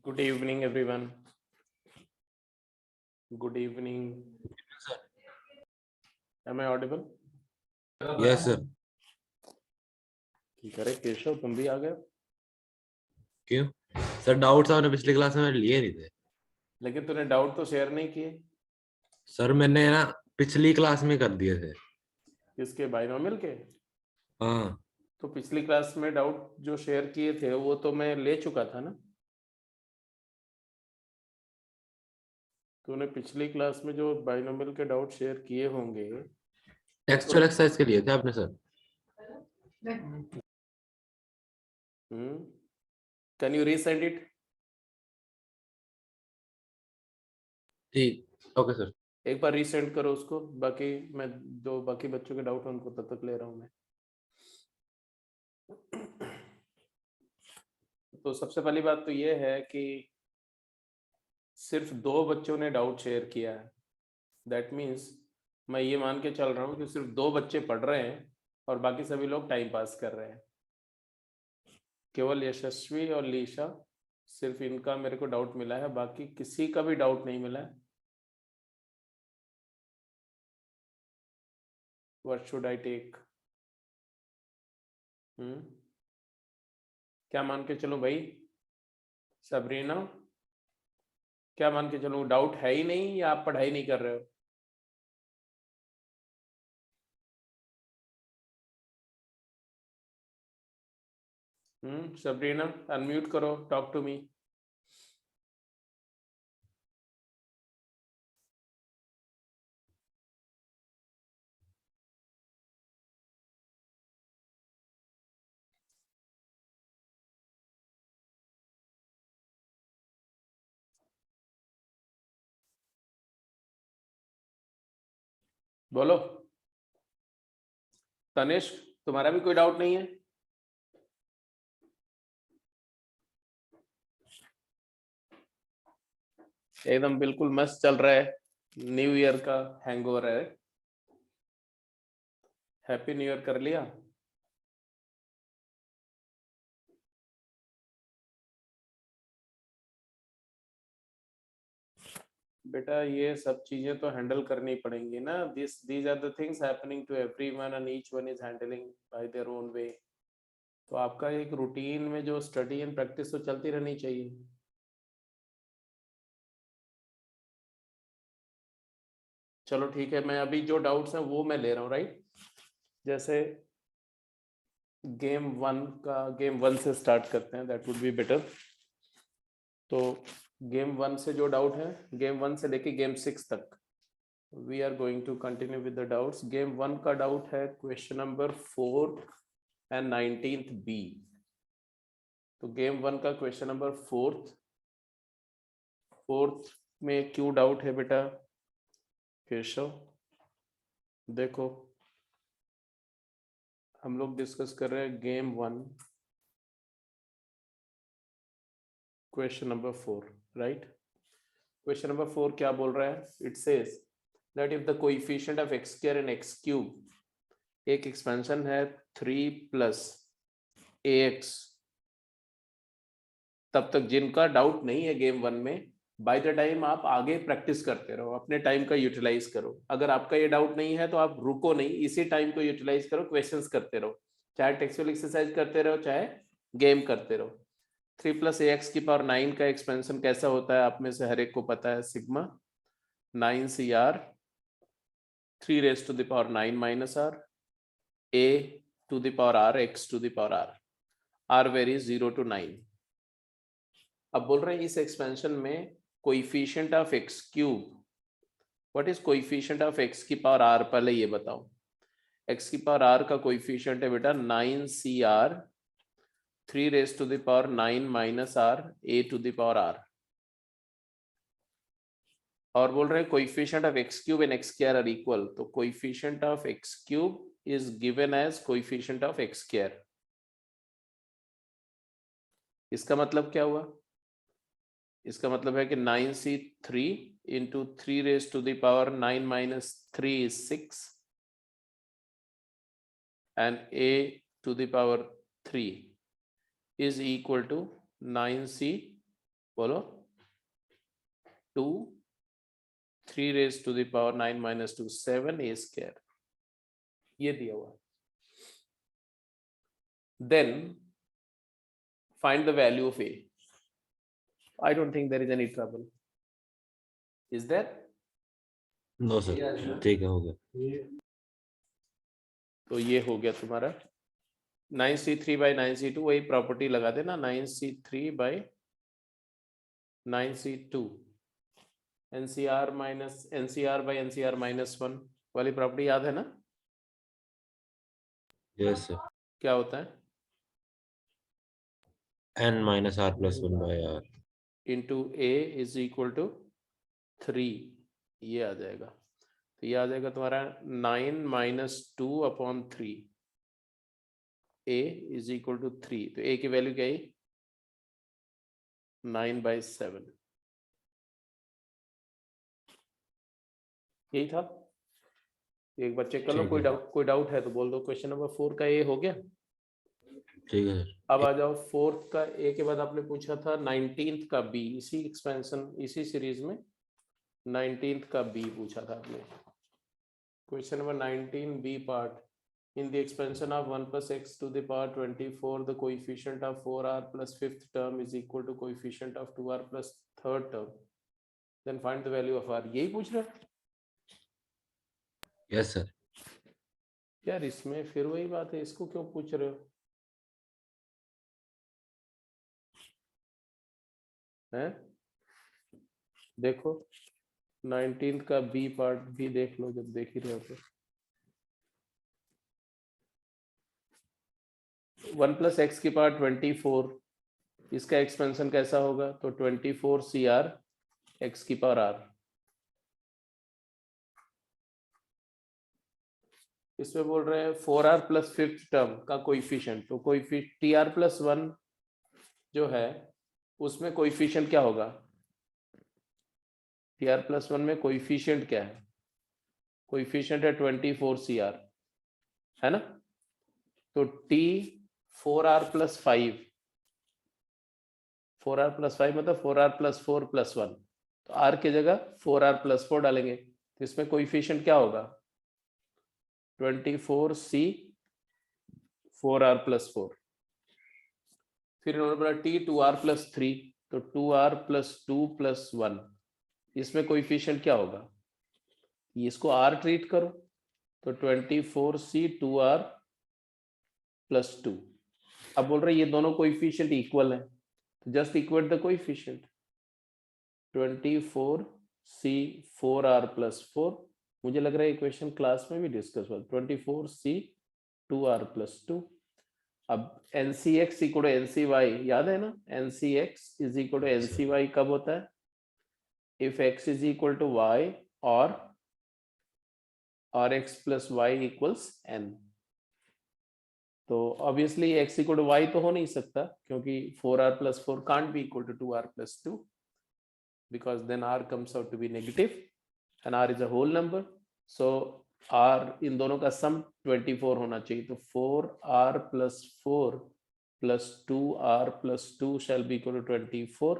Good evening, everyone. Good evening. Am I audible? Yes sir. ठीक है केशव, तुम भी आ गए। क्यों सर? डाउट्स आपने पिछली क्लास में लिए नहीं थे। लेकिन तूने डाउट तो शेयर नहीं किए। सर मैंने ना पिछली क्लास में कर दिए थे। किसके? बाइनोमियल के? हाँ तो पिछली क्लास में डाउट जो शेयर किए थे वो तो मैं ले चुका था ना। तूने पिछली क्लास में जो बाइनोमियल के डाउट शेयर किए होंगे वो एक्चुअल एक्सरसाइज के लिए थे आपने sir. Can you resend it? ठीक, ओके सर। एक बार रीसेंड करो उसको। बाकी मैं जो बाकी बच्चों के डाउट है उनको तब तक ले रहा हूँ मैं। तो सबसे पहली बात तो ये है कि सिर्फ 2 बच्चों ने डाउट शेयर किया है। दैट मीन्स मैं ये मान के चल रहा हूँ कि सिर्फ 2 बच्चे पढ़ रहे हैं और बाकी सभी लोग टाइम पास कर रहे हैं। केवल यशस्वी और लीशा, सिर्फ इनका मेरे को डाउट मिला है, बाकी किसी का भी डाउट नहीं मिला है। What should I take? क्या मान के चलूं भाई? सबरीना, क्या मान के चलूं? डाउट है ही नहीं या आप पढ़ाई नहीं कर रहे हो? सबरीना, अनम्यूट करो, टॉक टू मी। बोलो। तनिष्क, तुम्हारा भी कोई डाउट नहीं है? एकदम बिल्कुल मस्त चल रहा है। न्यू ईयर का हैंगओवर है। हैप्पी न्यू ईयर कर लिया? बेटा ये सब चीजें तो हैंडल करनी पड़ेंगी ना। These are the things happening to everyone and each one is handling by their own way. तो आपका एक रूटीन में जो स्टडी एंड प्रैक्टिस तो चलती रहनी चाहिए। चलो ठीक है, मैं अभी जो डाउट्स हैं वो मैं ले रहा हूँ, राइट? जैसे गेम वन से स्टार्ट करते हैं, दैट वुड बी बेटर। तो गेम वन से जो डाउट है, गेम वन से लेके गेम 6 तक we are going to continue with the doubts. Game one का डाउट है question number 4 and 19th B. तो गेम वन का क्वेश्चन नंबर फोर्थ में क्यों डाउट है बेटा केशव? देखो, हम लोग डिस्कस कर रहे हैं game one question number 4, right? Question number 4 क्या बोल रहा है? It says that if the coefficient of X square and x cube, एक एक्सपेंशन है 3 प्लस ax, तब तक जिनका डाउट नहीं है गेम वन में, बाय द टाइम आप आगे प्रैक्टिस करते रहो, अपने टाइम का यूटिलाइज करो। अगर आपका ये डाउट नहीं है तो आप रुको नहीं, इसी टाइम को यूटिलाइज करो, क्वेश्चंस करते रहो, चाहे टेक्सुअल एक्सरसाइज करते रहो चाहे गेम करते रहो। 3 प्लस ax की पावर 9 का एक्सपेंशन कैसा होता है आप में से हर एक को पता है, sigma 9 CR 3 raise to the power 9 minus r a to the power r x to the power r varies 0 to 9। अब बोल रहे हैं इस एक्सपेंशन में coefficient of X cube, what is coefficient of x की पावर r? पहले ये बताओ, एक्स की पावर r का कोएफिशिएंट है बेटा 9 CR 3 raise to the power 9 minus r a to the power r। और बोल रहे हैं coefficient of X cube and X square are equal, तो coefficient of X cube is given as coefficient of X square. इसका मतलब क्या हुआ? इसका मतलब है कि 9C3 into 3 raise to the power 9 minus 3 is 6 and a to the power 3 is equal to 9C बोलो 2 3 raised to the power 9 minus 2 7 a square, ये दिया हुआ। Then find the value of a. I don't think there is any trouble. Is there? No sir, ठीक है, हो गया। तो ये हो गया तुम्हारा 9c3 by 9c2, वही प्रॉपर्टी लगा देना 9c3 by 9c2 NCR minus NCR by NCR minus 1 वाली प्रॉपर्टी याद है ना? यस सर, क्या होता है? n minus r plus 1 by r into a is equal to 3, ये आ जाएगा। तो ये आ जाएगा तुम्हारा 9 minus 2 upon 3, a is equal to 3। तो a की वैल्यू क्या है? 9/7। यही था। एक बार चेक कर लो, कोई डाउट है तो बोल दो। क्वेश्चन नंबर 4 का ए हो गया। ठीक है सर। अब आ जाओ 4th का ए के बाद आपने पूछा था 19th का बी, इसी एक्सपेंशन इसी सीरीज में 19th का बी पूछा था आपने। Question number 19 B part, in the expansion of 1 plus x to the power 24 the coefficient of 4r plus 5th term is equal to coefficient of 2r plus 3rd term, then find the value of r। यही पूछ रहा है? Yes sir. यार इसमें फिर वही बात है, इसको क्यों पूछ रहे हो? हैं? देखो 19th का बी पार्ट भी देख लो जब देख ही रहे हो तो। 1 plus x की पावर 24, इसका एक्सपेंशन कैसा होगा? तो 24 CR x की पावर r। इसमें बोल रहे हैं 4r प्लस 5th टर्म का कोएफिशिएंट, तो tr प्लस 1 जो है उसमें कोएफिशिएंट क्या होगा? tr प्लस 1 में कोएफिशिएंट क्या है? कोएफिशिएंट है 24 CR, है ना? तो t 4r plus 5, 4r plus 5 मतलब 4r प्लस 4 प्लस 1, तो r की जगह 4r प्लस 4 डालेंगे, तो इसमें कोएफिशिएंट क्या होगा? 24c 4r plus 4। फिर इन्होंने बोला t 2r प्लस 3, तो 2r प्लस 2 प्लस 1, इसमें कोएफिशिएंट क्या होगा? इसको r ट्रीट करो, तो 24c 2r प्लस 2। अब बोल रहे ये दोनों कोएफिशिएंट इक्वल है, तो just equate the coefficient. 24c 4r plus 4, मुझे लग रहा है इक्वेशन क्लास में भी डिस्कस हुआ। 24c 2r plus 2। अब NCX इक्वल टू NCY याद है ना? NCX is equal to NCY कब होता है? If x is equal to y और x plus y equals n। तो obviously x equal to y तो हो नहीं सकता, क्योंकि 4r plus 4 can't be equal to 2r plus 2, because then r comes out to be negative and r is a whole number, so r इन दोनों का sum 24 होना चाहिए। तो 4r plus 4 plus 2r plus 2 shall be equal to 24।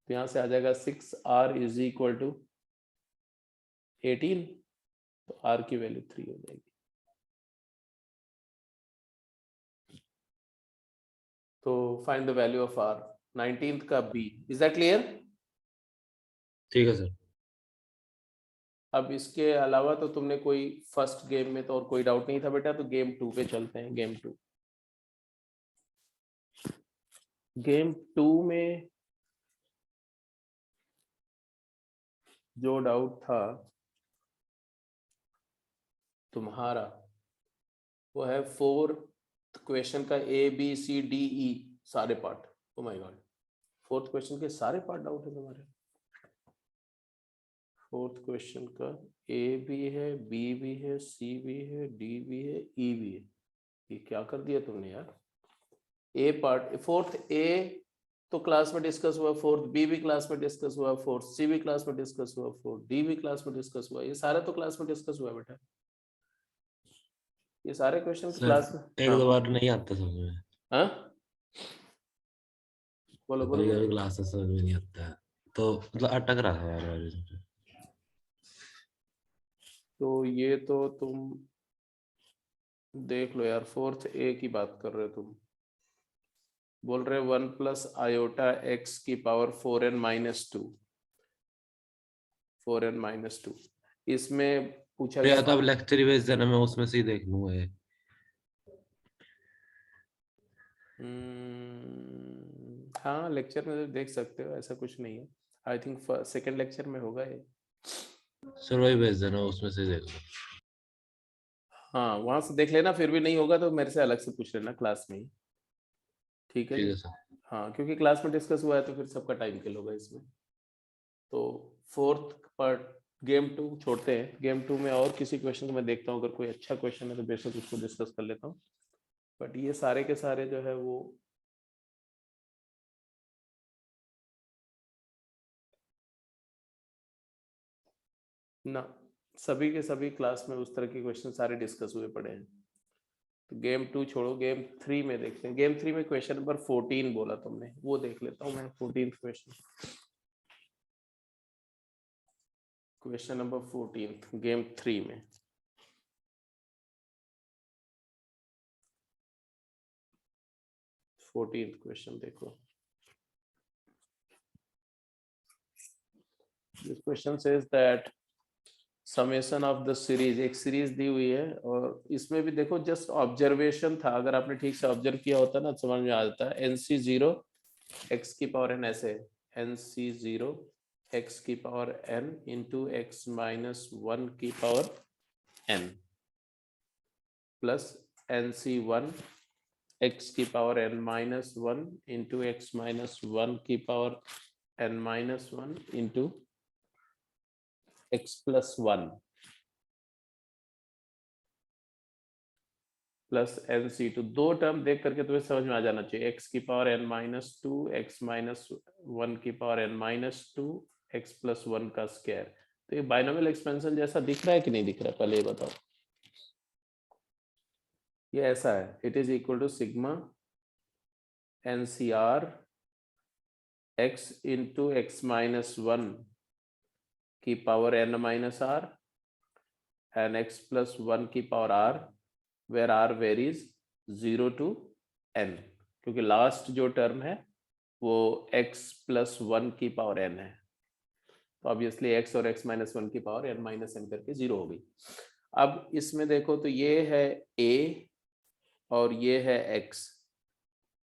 तो यहाँ से आ जाएगा 6r इज इक्वल टू 18, तो r की वैल्यू 3 हो जाएगी। तो find the value of r 19th का b। Is that clear? ठीक है सर। अब इसके अलावा तो तुमने कोई फर्स्ट गेम में तो और कोई डाउट नहीं था बेटा, तो गेम 2 पे चलते हैं। गेम 2, गेम 2 में जो डाउट था तुम्हारा वो है 4th क्वेश्चन का ABCDE सारे part. Oh my God, 4th question के सारे पार्ट डाउट है तुम्हारे। 4th क्वेश्चन का A भी है, B भी है, C भी है, D भी है, E भी है। ये क्या कर दिया तुमने यार? A पार्ट 4th A तो क्लास में डिस्कस हुआ, 4th B भी क्लास में डिस्कस हुआ, 4th C भी क्लास में डिस्कस हुआ, 4th D भी क्लास में डिस्कस हुआ। ये सारा तो क्लास में डिस्कस हुआ बेटा, ये सारे क्वेश्चन क्लास में। एक दो बार नहीं आता समझ में। हाँ बोलो बोलो कभी बोलो। कभी क्लासेस समझ में नहीं आता है, तो मतलब अटक रहा था यार इसमें। तो ये तो तुम देख लो यार, फोर्थ ए की बात कर रहे हो तुम। बोल रहे 1 + i x की पावर 4n-2, 4n-2। इसमें पूछा तो गया या तो अब लेक्चर ही भेज देना, मैं उसमें से ही देख लूंगा ये। हाँ लेक्चर में तो देख सकते हो, ऐसा कुछ नहीं है। आई थिंक सेकेंड लेक्चर में होगा ये। सर वही भेज देना, उसमें से ही देख लो। हाँ वहां से देख लेना, फिर भी नहीं होगा तो मेरे से अलग से पूछ लेना क्लास में ही। ठीक है ठीक जी। है सर। हाँ क्योंकि क्लास में डिस्कस हुआ है तो फिर सबका टाइम किल होगा इसमें। तो फोर्थ पार्ट गेम 2 छोड़ते हैं। गेम 2 में और किसी क्वेश्चन को मैं देखता हूँ, अगर कोई अच्छा क्वेश्चन है तो बेशक उसको डिस्कस कर लेता हूँ। बट ये सारे के सारे जो है वो ना, सभी के सभी क्लास में उस तरह के क्वेश्चन सारे डिस्कस हुए पड़े हैं। तो गेम 2 छोड़ो, गेम 3 में देखते हैं। गेम 3 में क्वेश्चन नंबर 14 बोला तुमने, वो देख लेता हूँ मैं। 14th question, question number 14 game 3 में। फोर्टीन क्वेश्चन देखो। This question says that summation of the series, एक सीरीज दी हुई है और इसमें भी देखो जस्ट ऑब्जर्वेशन था, अगर आपने ठीक से ऑब्जर्व किया होता ना समझ में आ जाता है। NC0 x की पावर n ऐसे है, NC0 x की पावर n इंटू x-1 की power n plus NC1 x की पावर n-1 इंटू x-1 की power n-1 into x+1 plus NC2। दो टर्म देख करके तुम्हें समझ में आ जाना चाहिए, x की पावर n-2, x-1 की पावर n-2, x+1 का स्क्वायर। तो ये बाइनोमियल एक्सपेंशन जैसा दिख रहा है कि नहीं दिख रहा है, पहले ये बताओ। ये ऐसा है, it is equal to sigma NCR x into x-1 की पावर n-r एंड x+1 की power r, where r varies 0 to n, क्योंकि लास्ट जो टर्म है वो x+1 की पावर n है, तो ऑब्वियसली x और x-1 की पावर n-n करके 0 हो गई। अब इसमें देखो तो ये है a और ये है x,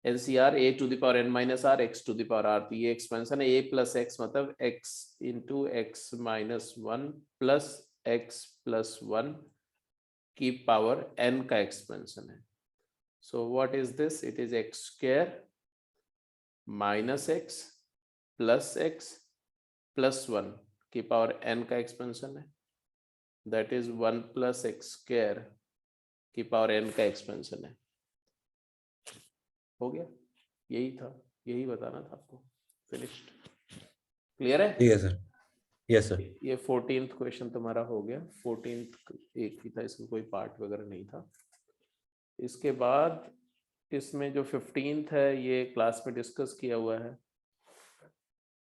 NCR a to the power n-r x to the power r, तो ये एक्सपेंशन है a प्लस x, मतलब x into x-1 plus x+1 की पावर n का एक्सपेंशन है। So what is this, it is x square minus x plus x plus 1 की power n का expansion है, that is 1 plus x square की power n का expansion है। हो गया, यही था, यही बताना था आपको। फिनिश्ड, क्लियर है। ठीक है सर। Yes sir. ये 14th क्वेश्चन तुम्हारा हो गया। 14th एक ही था, इसमें कोई पार्ट वगैरह नहीं था। इसके बाद इसमें जो 15th है ये क्लास में डिस्कस किया हुआ है,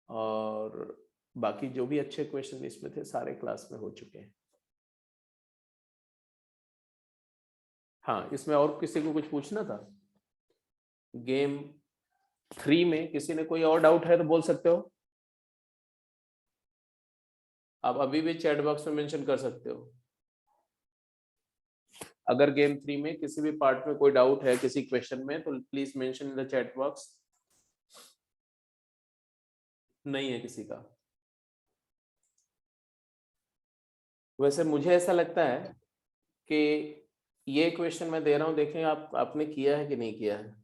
और बाकी जो भी अच्छे क्वेश्चन इसमें थे सारे क्लास में हो चुके हैं। हाँ इसमें और किसी को कुछ पूछना था। गेम 3 में किसी ने कोई और डाउट है तो बोल सकते हो, आप अभी भी चैट बॉक्स में मेंशन कर सकते हो। अगर गेम 3 में किसी भी पार्ट में कोई डाउट है किसी क्वेश्चन में तो please mention in the chat box. नहीं है किसी का। वैसे मुझे ऐसा लगता है कि ये क्वेश्चन मैं दे रहा हूं, देखें आप आपने किया है कि नहीं किया है।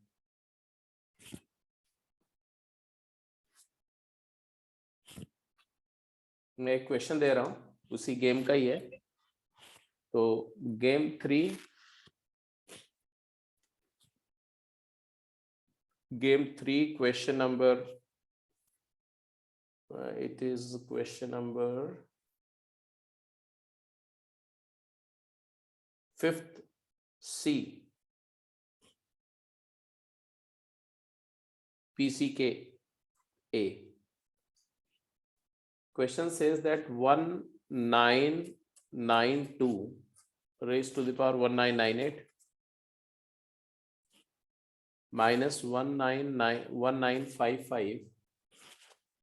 मैं एक क्वेश्चन दे रहा हूं उसी गेम का ही है। तो game 3 question number, it is question number 5th C PCK A. Question says that 1992 raised to the power 1998 minus 1955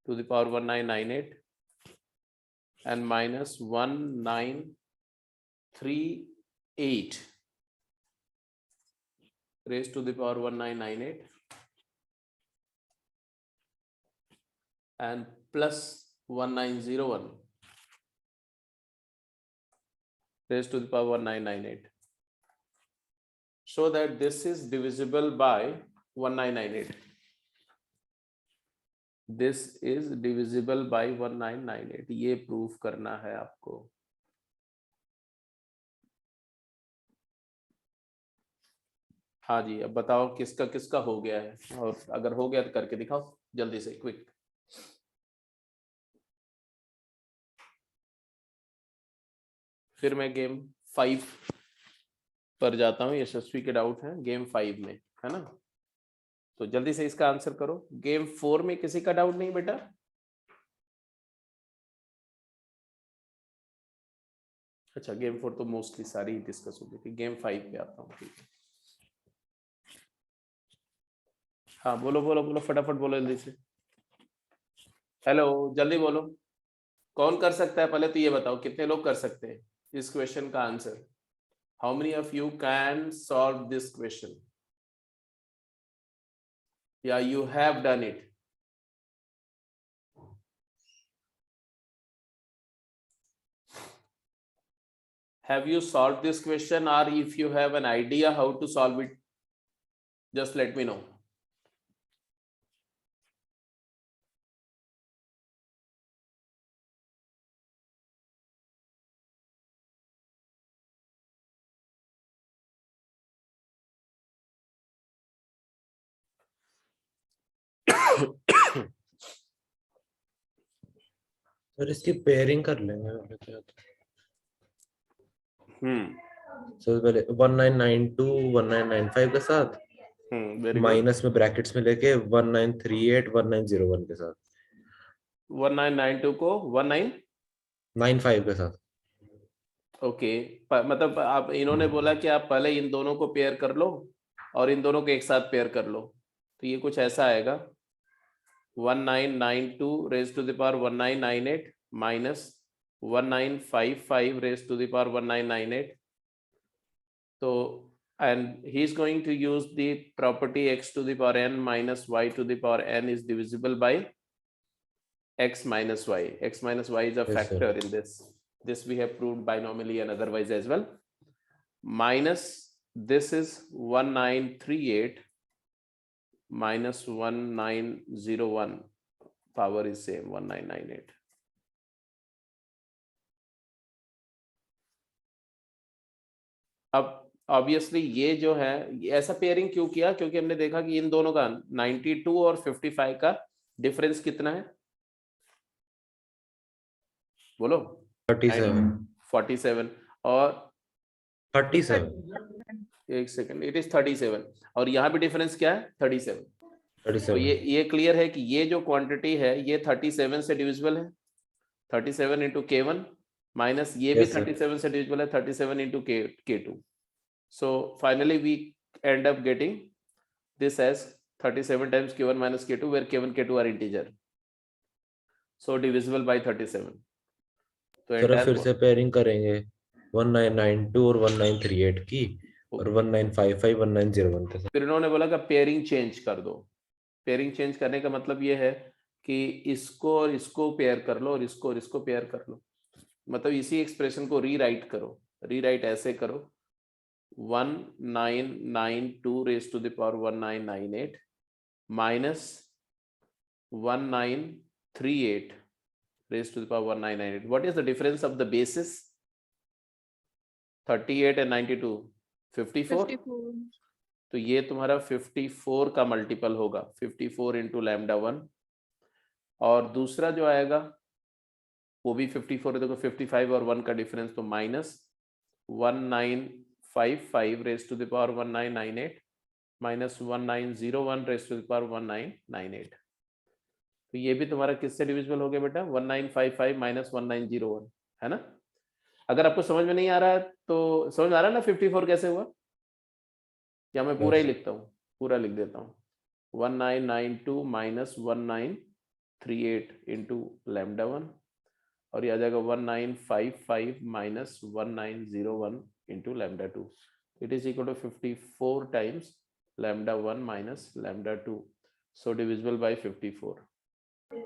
to the power 1998 and minus 1938 raised to the power 1998 and plus 1901 raised to the power 1998. Show that this is divisible by 1998. This is divisible by 1998. ये proof करना है आपको. हाँ जी, अब बताओ किसका किसका हो गया है, और अगर हो गया तो करके दिखाओ जल्दी से, क्विक. फिर मैं गेम 5 पर जाता हूँ. यशस्वी के डाउट है गेम 5 में, है ना? तो जल्दी से इसका आंसर करो. गेम 4 में किसी का डाउट नहीं बेटा? अच्छा, गेम 4 तो मोस्टली सारी डिस्कस हो गई थी. गेम 5 पे आता हूँ. ठीक है, हाँ बोलो बोलो बोलो, फटाफट बोलो जल्दी से. हेलो, जल्दी बोलो. कौन कर सकता है पहले तो ये बताओ, कितने लोग कर सकते हैं इस क्वेश्चन का answer? How many of you can solve this question? या you have done it? Have you solved this question, or if you have an idea how to solve it, just let me know. Sir इसकी pairing कर लेंगे. Sir पहले 1992 1995 के साथ, minus में brackets में लेके 1938 1901 के साथ. 1992 को 1995 के साथ. ओके, मतलब आप, इन्होंने बोला कि आप पहले इन दोनों को पेयर कर लो और इन दोनों को एक साथ पेयर कर लो, तो ये कुछ ऐसा आएगा. 1992 raise to the power 1998 minus 1955 raise to the power 1998. तो and he is going to use the property x to the power n minus y to the power n is divisible by x minus y. X minus y is a factor in this. This we have proved binomially and otherwise as well. Minus this is 1938 minus 1901, power is same 1998. अब obviously ये जो है, ऐसा pairing क्यों किया? क्योंकि हमने देखा कि इन दोनों का 92 और 55 का डिफरेंस कितना है? बोलो. 47 और 37. एक सेकंड, इट इज 37 और यहाँ पे डिफरेंस क्या है? 37. तो ये क्लियर है कि ये जो क्वांटिटी है ये 37 से डिविजिबल है. 37 इंटू K1 माइनस ये भी 37 से डिविजिबल है, 37 into K2. So finally we end up getting this as 37 times K1 minus K2, where K1 K2 are integer, so divisible by 37. तो फिर से पेयरिंग करेंगे 1992 और 1938 की और 1955 1901 के साथ. फिर इन्होंने बोला कि पेयरिंग चेंज कर दो. पेयरिंग चेंज करने का मतलब ये है कि इसको और इसको पेयर कर लो और इसको पेयर कर लो. मतलब इसी एक्सप्रेशन को रीराइट करो. रीराइट ऐसे करो, 1992 raised to the power 1998 minus 1938 raised to the power 1998. What is the difference of the bases? 38 and 92, 54. तो ये तुम्हारा 54 का मल्टीपल होगा, 54 इंटू लैम्डा 1. और दूसरा जो आएगा वो भी 54 है. देखो 55 और 1 का डिफरेंस, तो minus 1955 raised to the power 1998 minus 1901 raised to the power 1998. तो ये भी तुम्हारा किससे डिविजिबल हो गया बेटा, 1955 माइनस 1901, है ना। अगर आपको समझ में नहीं आ रहा है तो समझ में आ रहा है ना 54 कैसे हुआ, या मैं पूरा ही लिखता हूँ, पूरा लिख देता हूँ, 1992 माइनस 1938 इंटू लैम्डा 1, और ये आ जाएगा 1955 minus 1901 into lambda 2, it is equal to 54 times lambda 1 minus lambda 2, so divisible by 54।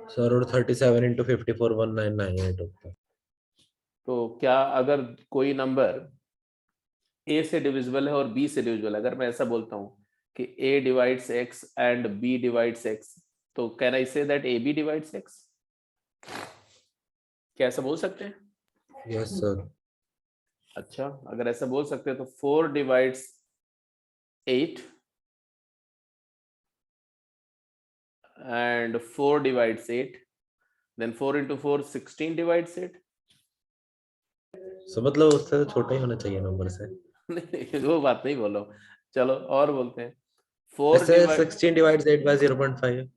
Sir और 37 इंटू 54 1998 होता है। तो क्या अगर कोई नंबर a से डिविजिबल है और b से डिविजिबल है, अगर मैं ऐसा बोलता हूँ कि a divides x and b divides x, तो can I say that ab divides x, क्या ऐसा बोल सकते हैं? Yes sir. अच्छा, अगर ऐसा बोल सकते हैं तो 4 divides 8 and 4 divides 8, then 4 into 4 16 divides 8। सो मतलब उससे तो छोटा ही होना चाहिए नंबर से। नहीं, वो बात नहीं बोल रहा हूँ, चलो और बोलते हैं, 4 ऐसे divide 16 divides 8 bye 0.5।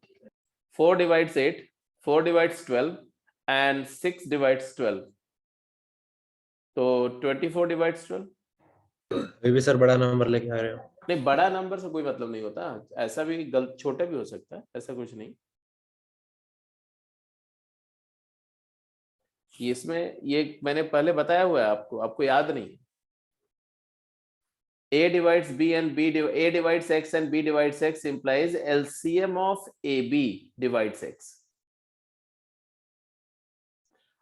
4 divides 8, 4 divides 12 and 6 divides 12, तो 24 divides 12। अभी भी सर बड़ा नंबर लेके आ रहे हो। नहीं, बड़ा नंबर से कोई मतलब नहीं होता, ऐसा भी गलत छोटा भी हो सकता है, ऐसा कुछ नहीं। इसमें ये मैंने पहले बताया हुआ है आपको, आपको याद नहीं। A divides B and A divides X and B divides X implies LCM of AB divides X।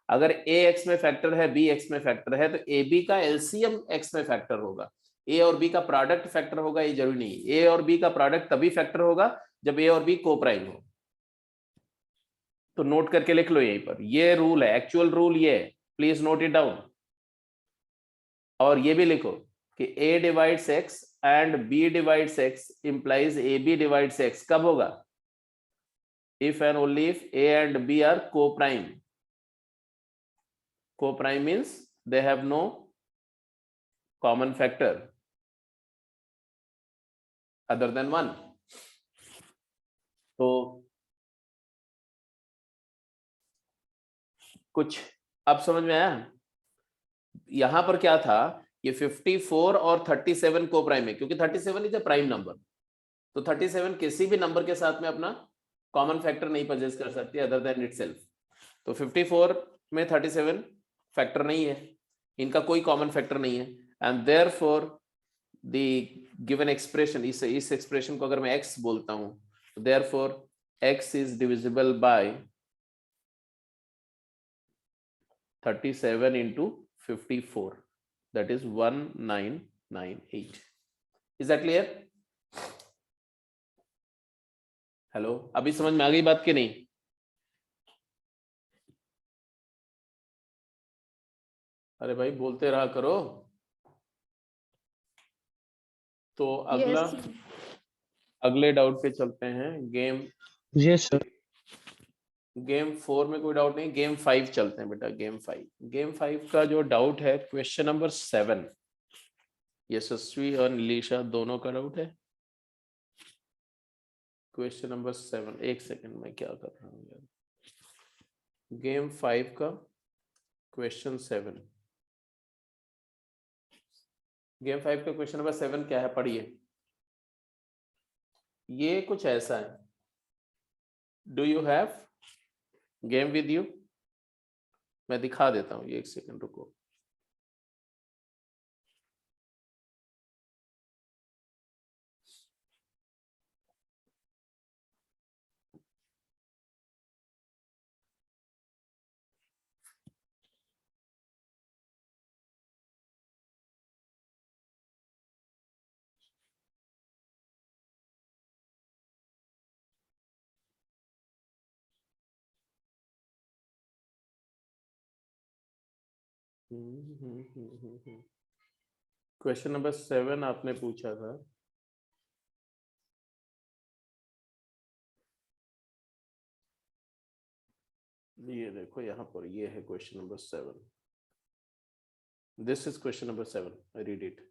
अगर A X में फैक्टर है, B X में फैक्टर है, तो AB का LCM X में फैक्टर होगा। A और B का प्रोडक्ट फैक्टर होगा ये जरूरी नहीं। A और B का प्रोडक्ट तभी फैक्टर होगा जब A और B को प्राइम हो। तो नोट करके लिख लो यहीं पर, ये रूल है, एक्चुअल रूल ये है, प्लीज नोट इट डाउन। और ये भी लिखो कि A divides X and B divides X implies AB divides X कब होगा? If and only if A and B are co-prime। Co-prime means they have no common factor other than 1। तो कुछ अब समझ में आया? यहां पर क्या था, ये 54 और 37 को प्राइम है, क्योंकि 37 इज अ प्राइम नंबर, तो 37 किसी भी नंबर के साथ में अपना कॉमन फैक्टर नहीं पजेस कर सकती अदर देन इटसेल्फ। तो 54 में 37 फैक्टर नहीं है, इनका कोई कॉमन फैक्टर नहीं है, and therefore the given expression, इस एक्सप्रेशन को अगर मैं x बोलता हूं, तो therefore x is divisible by 37 into 54, that is 1998। is that clear? Hello, अभी समझ में आ गई बात कि नहीं? अरे भाई बोलते रहा करो। तो अगला अगले डाउट पे चलते हैं। Yes sir. गेम 4 में कोई डाउट नहीं, गेम 5 चलते हैं बेटा। गेम 5 का जो डाउट है, क्वेश्चन नंबर 7, यशस्वी और नीलिशा दोनों का डाउट है। क्वेश्चन नंबर 7, एक सेकंड में क्या कर रहा हूँ यार। गेम 5 का क्वेश्चन 7, गेम 5 का क्वेश्चन नंबर 7 क्या है, पढ़िए। ये कुछ ऐसा है, do you have game with you? मैं दिखा देता हूँ, ये एक सेकंड रुको। क्वेश्चन नंबर 7 आपने पूछा था, ये देखो यहाँ पर, ये है question number 7। This is question number 7, I read it.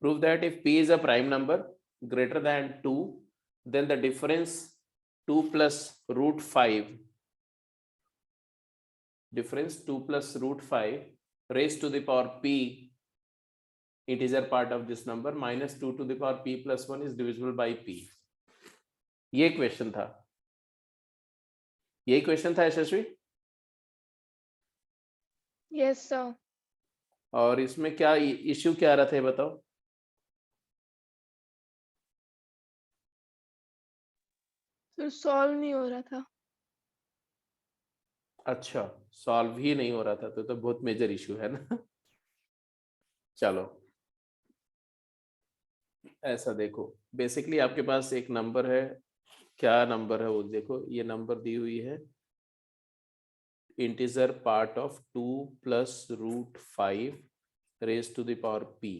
Prove that if p is a prime number greater than 2, then the difference 2 plus root 5, difference 2 plus root 5 raised to the power p, integer part of this number, minus 2 to the power p plus 1 is divisible by p. ये question था, यही question था यशस्वी? Yes sir. और इसमें क्या issue क्या आ रहा था, बताओ? फिर सॉल्व नहीं हो रहा था। अच्छा, सॉल्व ही नहीं हो रहा था, तो बहुत मेजर इश्यू है ना। चलो ऐसा देखो, बेसिकली आपके पास एक नंबर है, क्या नंबर है वो देखो, ये नंबर दी हुई है, integer part of 2 plus root 5 raised to the power p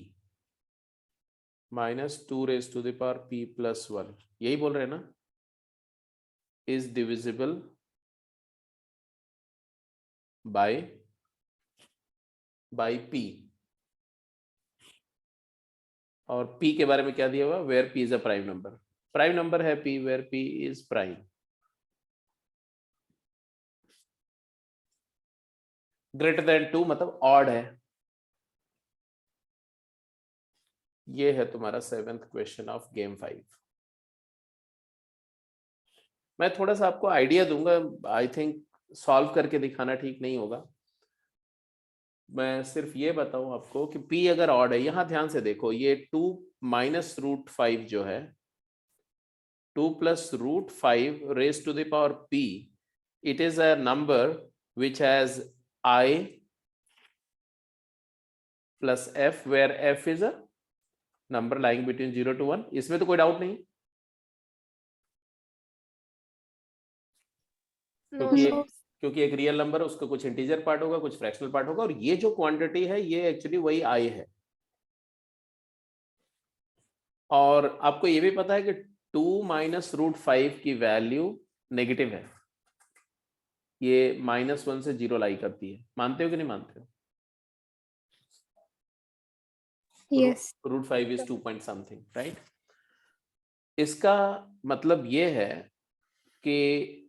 minus 2 raised to the power p plus 1, यही बोल रहे हैं ना, is divisible by p, और p के बारे में क्या दिया हुआ, where p is a prime number, prime number है p, where p is prime. Greater than 2 मतलब ऑड है. ये है तुम्हारा 7th क्वेश्चन ऑफ गेम 5. मैं थोड़ा सा आपको आइडिया दूंगा, आई थिंक सॉल्व करके दिखाना ठीक नहीं होगा, मैं सिर्फ ये बताऊं आपको कि p अगर ऑड है, यहां ध्यान से देखो, ये 2 minus root 5 जो है, 2 plus root 5 raised to the power p, it is a number which has I plus f, where f is a number lying between 0 to 1. इसमें तो कोई डाउट नहीं, क्योंकि एक रियल नंबर है, उसका कुछ इंटीजर पार्ट होगा, कुछ फ्रैक्शनल पार्ट होगा, और ये जो क्वांटिटी है ये एक्चुअली वही I है. और आपको ये भी पता है कि 2 minus root 5 की वैल्यू नेगेटिव है, ये -1 से 0 लाई करती है. मानते हो कि नहीं मानते हो? Yes. Root 5 is 2 point something, right? इसका मतलब ये है कि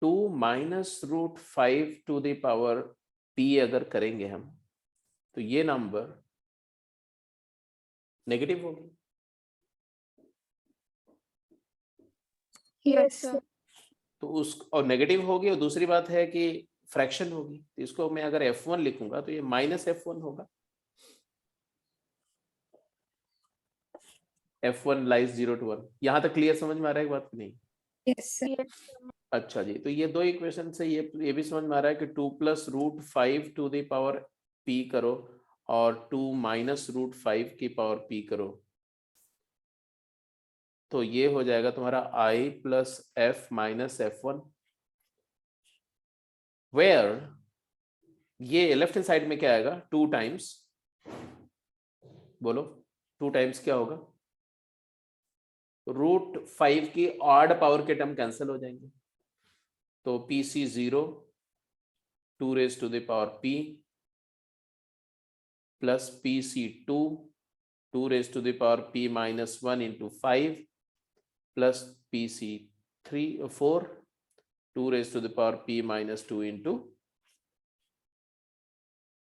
2 minus root 5 to the power p अगर करेंगे हम, तो ये नंबर नेगेटिव होगी. यस। तो उस और नेगेटिव होगी, और दूसरी बात है कि फ्रैक्शन होगी, तो इसको मैं अगर f1 लिखूंगा तो ये -f1 होगा. f1 lies 0 to 1. यहां तक क्लियर समझ में आ रहा है बात की नहीं? यस। अच्छा जी, तो ये दो इक्वेशन से ये भी समझ में आ रहा है कि 2 plus root 5 to the power p करो और 2 minus root 5 की पावर p करो, तो ये हो जाएगा तुम्हारा I plus f minus f1, where ये लेफ्ट हैंड साइड में क्या आएगा, 2 times, बोलो 2 times क्या होगा, रूट 5 की ऑड पावर के टर्म कैंसिल हो जाएंगे, तो pc 0 2 raised to the power p plus pc 2 raised to the power p minus 1 into 5 plus pc 4 2 raised to the power p minus 2 into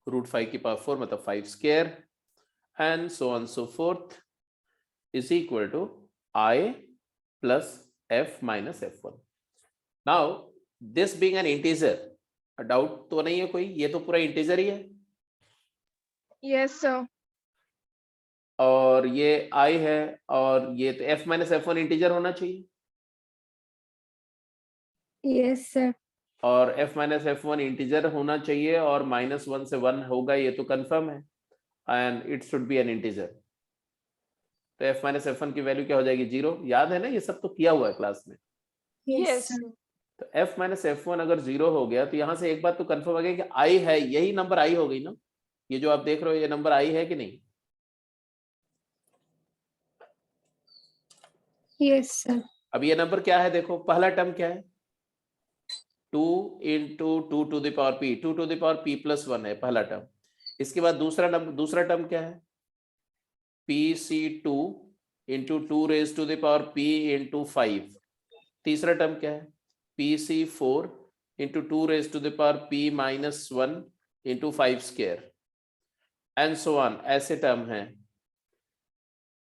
root 5 की power 4 मतलब 5 square, and so on so forth is equal to I plus f minus f1. Now this being an integer, doubt तो नहीं है कोई, ये तो पूरा integer ही है. Yes sir. और ये I है, और ये तो f minus f1 इंटीजर होना चाहिए. Yes sir. और f minus f1 इंटीजर होना चाहिए, और -1 से 1 होगा, ये तो कंफर्म है, and it should be N integer. तो f minus f1 की वैल्यू क्या हो जाएगी, 0. याद है ना, ये सब तो किया हुआ है क्लास में. यस। तो f minus f1 अगर 0 हो गया, तो यहां से एक बात तो कंफर्म हो गई कि I है, यही नंबर I हो गई ना, ये जो आप देख रहे हो ये नंबर I है कि नहीं? Yes sir. अब ये नंबर क्या है, देखो पहला टर्म क्या है, 2 into 2 to the power p, 2 to the power p plus 1 है पहला टर्म. इसके बाद दूसरा टर्म क्या है, pc2 into 2 raise to the power p into 5। तीसरा टर्म क्या है? PC4 into 2 raise to the power p minus 1 into 5 square and so on, ऐसे टर्म हैं।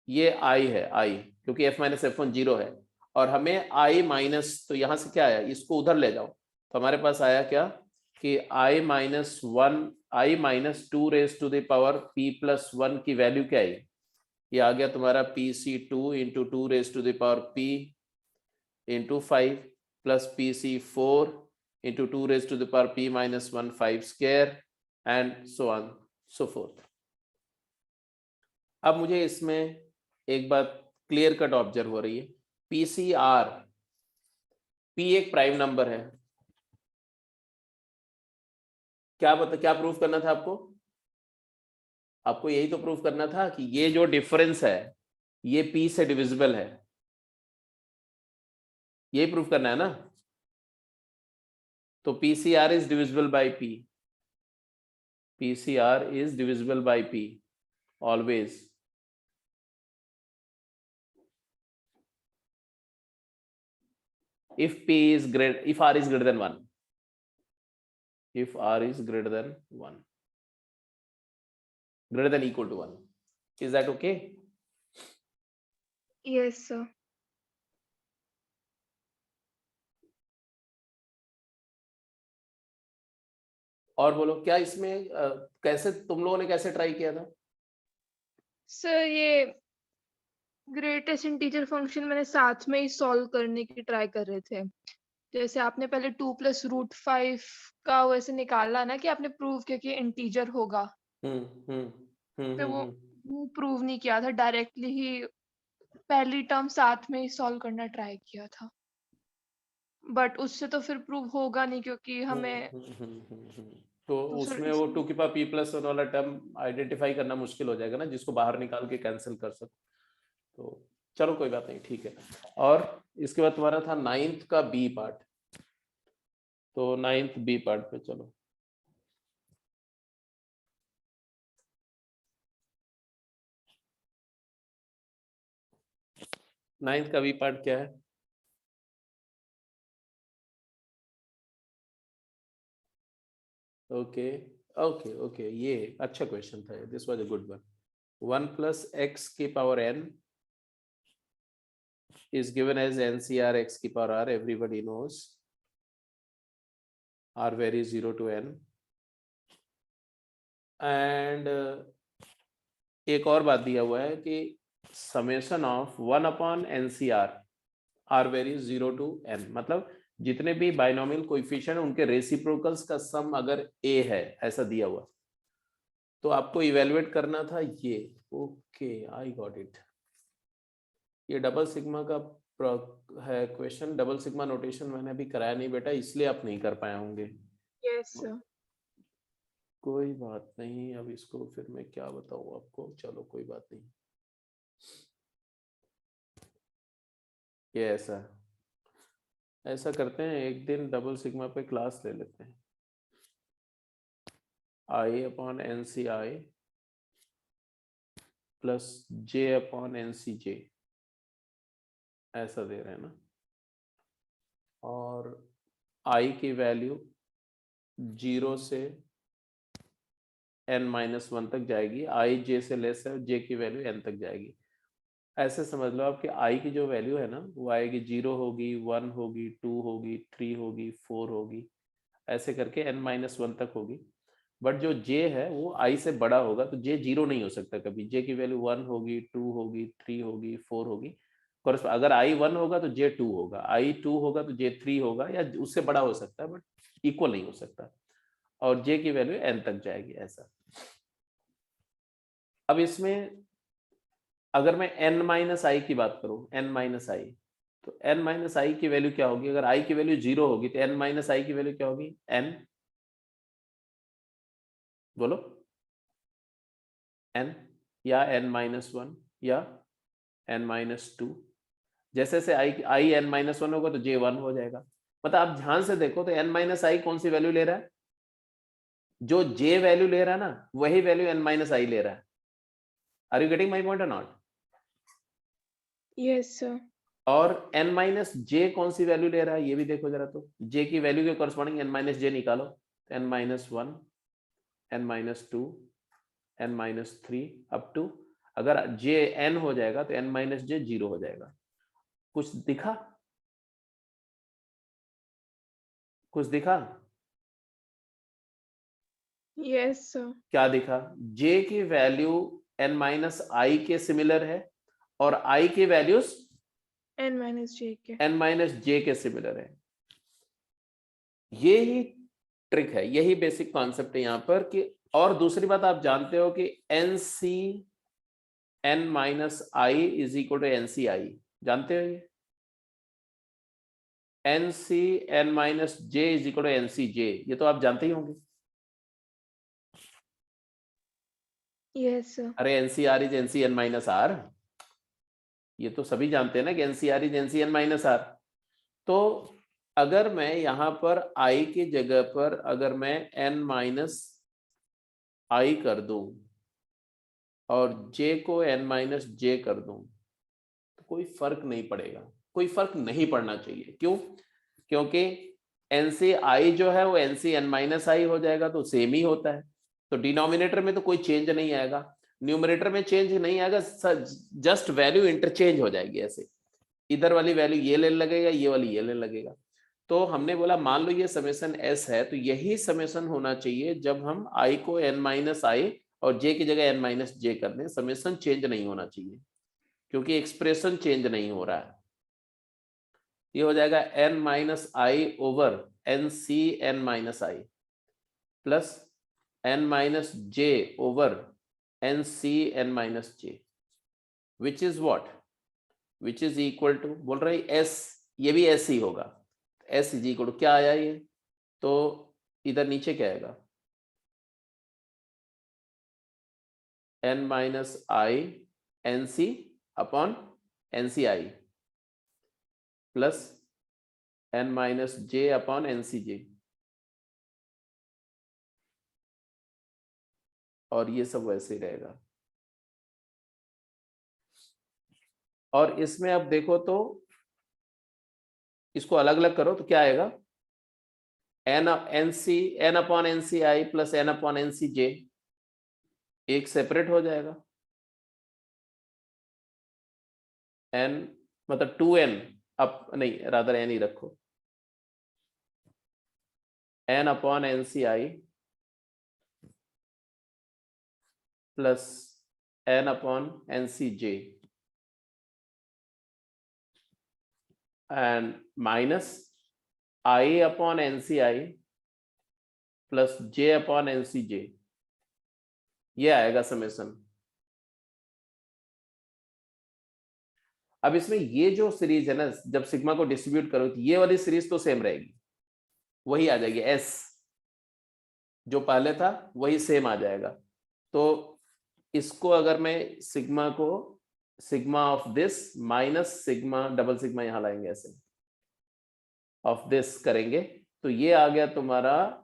ये i है, i, क्योंकि f माइनस F1 0 है और हमें i माइनस, तो यहां से क्या आया, इसको उधर ले जाओ तो हमारे पास आया क्या कि i minus 1, i minus 2 raise to the power p plus 1 की वैल्यू क्या आई? ये आ गया तुम्हारा PC2 into 2 raise to the power p into 5 plus PC4 into 2 raise to the power p minus 1 5 square and so on so forth. अब मुझे इसमें एक बात क्लियर कट ऑब्जर्व हो रही है, PCR, p एक प्राइम नंबर है। क्या प्रूफ करना था आपको? आपको यही तो प्रूफ करना था कि ये जो डिफरेंस है ये p से डिविजिबल है, यही प्रूफ करना है ना। तो PCR is divisible by p, PCR is divisible by p always. if r is greater than 1, if r is greater than 1, greater than equal to 1, is that okay? Yes, sir. और बोलो, क्या इसमें कैसे तुम लोगों ने कैसे ट्राई किया था? सर ये ग्रेटेस्ट इंटीजर फंक्शन मैंने साथ में ही सॉल्व करने की ट्राई कर रहे थे। जैसे आपने पहले 2 प्लस रूट 5 का वैसे निकाला ना कि आपने प्रूव किया कि इंटीजर होगा, तो वो प्रूव नहीं किया था, डायरेक्टली ही पहली टर्म साथ में ही सॉल्व करना ट्राई किया था, बट उससे तो फिर प्रूव होगा नहीं क्योंकि हमें तो उसमें वो 2 की पावर p प्लस 1 वाला टर्म आइडेंटिफाई करना मुश्किल हो जाएगा ना, जिसको बाहर निकाल के कैंसिल कर सको। तो चलो कोई बात नहीं, ठीक है। और इसके बाद तुम्हारा था 9th का बी पार्ट, तो 9th बी पार्ट पे चलो। नाइन्थ का बी पार्ट क्या है? ओके ओके ओके, ये अच्छा क्वेश्चन था, this was a good one. 1 plus x की power n is given as NCR x की power r, everybody knows r varies 0 to n, and एक और बात दिया हुआ है कि summation of 1 upon NCR r varies 0 to n, मतलब जितने भी बाइनोमियल कोएफिशिएंट उनके रेसिप्रोकल्स का सम अगर a है, ऐसा दिया हुआ, तो आपको इवेलुएट करना था ये। Okay, I got it. ये डबल सिग्मा का है क्वेश्चन, डबल सिग्मा नोटेशन मैंने अभी कराया नहीं बेटा, इसलिए आप नहीं कर पाए होंगे। Yes sir. कोई बात नहीं, अब इसको फिर मैं क्या बताऊं आपको, चलो कोई बात नहीं। ये ऐसा करते हैं, एक दिन डबल सिग्मा पे क्लास ले लेते हैं। I upon NCI plus J upon NCJ, ऐसा दे रहे हैं ना, और I की वैल्यू 0 से n-1 तक जाएगी, I J से लेस है, J की वैल्यू n तक जाएगी। ऐसे समझ लो आपके I की जो वैल्यू है ना, वो आएगी 0 होगी, 1 होगी, 2 होगी, 3 होगी, 4 होगी, ऐसे करके n-1 तक होगी। बट जो J है वो I से बड़ा होगा, तो J 0 नहीं हो सकता कभी। J की वैल्यू 1 होगी, 2 होगी, 3 होगी, 4 होगी। अगर I 1 होगा तो J 2 होगा, I 2 होगा तो J 3 होगा, या उससे बड़ा हो सकता है बट इक्वल नहीं हो सकता, और J की वैल्यू n तक जाएगी, ऐसा। अब इसमें अगर मैं n-i की बात करूं, n-i, तो n-i की वैल्यू क्या होगी? अगर I की वैल्यू 0 होगी तो n-i की वैल्यू क्या होगी? n, बोलो, n या n-1 या n-2। जैसे से I n-1 होगा तो J 1 हो जाएगा। मतलब आप ध्यान से देखो तो n-i कौन सी वैल्यू ले रहा है? जो J वैल्यू ले रहा है ना, वही वैल्यू n-i ले रहा है। Are you getting my point और नॉट? Yes sir. और n माइनस जे कौन सी वैल्यू ले रहा है ये भी देखो जरा, तो j की वैल्यू के कॉरस्पॉन्डिंग n माइनस जे निकालो। n minus one, n minus two, n minus three up to, अगर j n हो जाएगा तो n माइनस जे 0 हो जाएगा। कुछ दिखा? कुछ दिखा? Yes sir. क्या दिखा? j की वैल्यू n माइनस आई के सिमिलर है और i की वैल्यूज n माइनस जे के। n माइनस जे के सिमिलर है। ये ही ट्रिक है, यही बेसिक कॉन्सेप्ट है यहाँ पर कि, और दूसरी बात आप जानते हो कि N C N minus I is equal to N C I, जानते हो ये? N C N minus J is equal to N C जे, ये तो आप जानते ही होंगे। Yes sir. अरे N C R is N C N minus R, ये तो सभी जानते हैं ना कि N C R is N C N minus R. तो अगर मैं यहां पर i की जगह पर अगर मैं n माइनस आई कर दूं और j को n माइनस जे कर दूं तो कोई फर्क नहीं पड़ेगा, कोई फर्क नहीं पड़ना चाहिए। क्यों? क्योंकि NCI जो है वो NCN माइनस आई हो जाएगा तो सेम ही होता है, तो डिनोमिनेटर में तो कोई चेंज नहीं आएगा, न्यूमरेटर में चेंज नहीं आएगा, जस्ट वैल्यू इंटरचेंज हो जाएगी। ऐसे इधर वाली वैल्यू ये ले लगेगा, ये वाली ये ले लगेगा। तो हमने बोला मान लो ये समेशन s है, तो यही समेशन होना चाहिए जब हम i को n माइनस आई और j की जगह n माइनस जे कर दें, समेशन चेंज नहीं होना चाहिए क्योंकि एक्सप्रेशन चेंज नहीं हो रहा है। ये हो जाएगा n minus I over N C N minus I plus n minus J over N C N minus J, which is what, which is equal to, बोल रहे s, ये भी s ही होगा। s इज इक्वल टू क्या आया ये, तो इधर नीचे क्या आएगा, n minus I N C upon N C I plus n minus J upon N C J, और ये सब वैसे ही रहेगा। और इसमें अब देखो तो इसको अलग अलग करो तो क्या आएगा, N N C N upon N C आई plus N upon N C J, एक सेपरेट हो जाएगा। एन मतलब 2n, अब नहीं रादर एन ही रखो, n upon N C I plus N upon N C j and minus i upon N C I plus j upon N C जे, ये आएगा समेशन। अब इसमें ये जो सीरीज है ना, जब सिग्मा को डिस्ट्रीब्यूट करो तो ये वाली सीरीज तो सेम रहेगी, वही आ जाएगी, एस जो पहले था वही सेम आ जाएगा। तो इसको अगर मैं सिग्मा को sigma of this minus sigma double sigma यहां लाएंगे ऐसे ऑफ दिस करेंगे तो ये आ गया तुम्हारा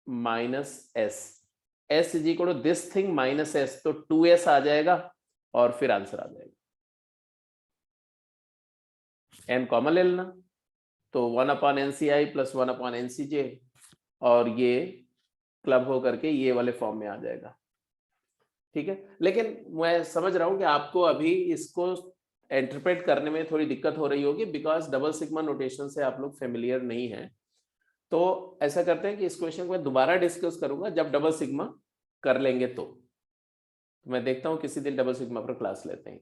minus S, S is equal to this thing minus S, तो 2s आ जाएगा और फिर आंसर आ जाएगा। एन कॉमन ले लेना तो 1 अपॉन एन सी आई plus 1 upon N C J, और ये क्लब हो करके ये वाले फॉर्म में आ जाएगा। ठीक है, लेकिन मैं समझ रहा हूं कि आपको अभी इसको इंटरप्रेट करने में थोड़ी दिक्कत हो रही होगी बिकॉज डबल सिग्मा नोटेशन से आप लोग फेमिलियर नहीं है। तो ऐसा करते हैं कि इस क्वेश्चन को मैं दोबारा डिस्कस करूंगा जब डबल सिग्मा कर लेंगे। तो मैं देखता हूं किसी दिन डबल सिग्मा पर क्लास लेते हैं,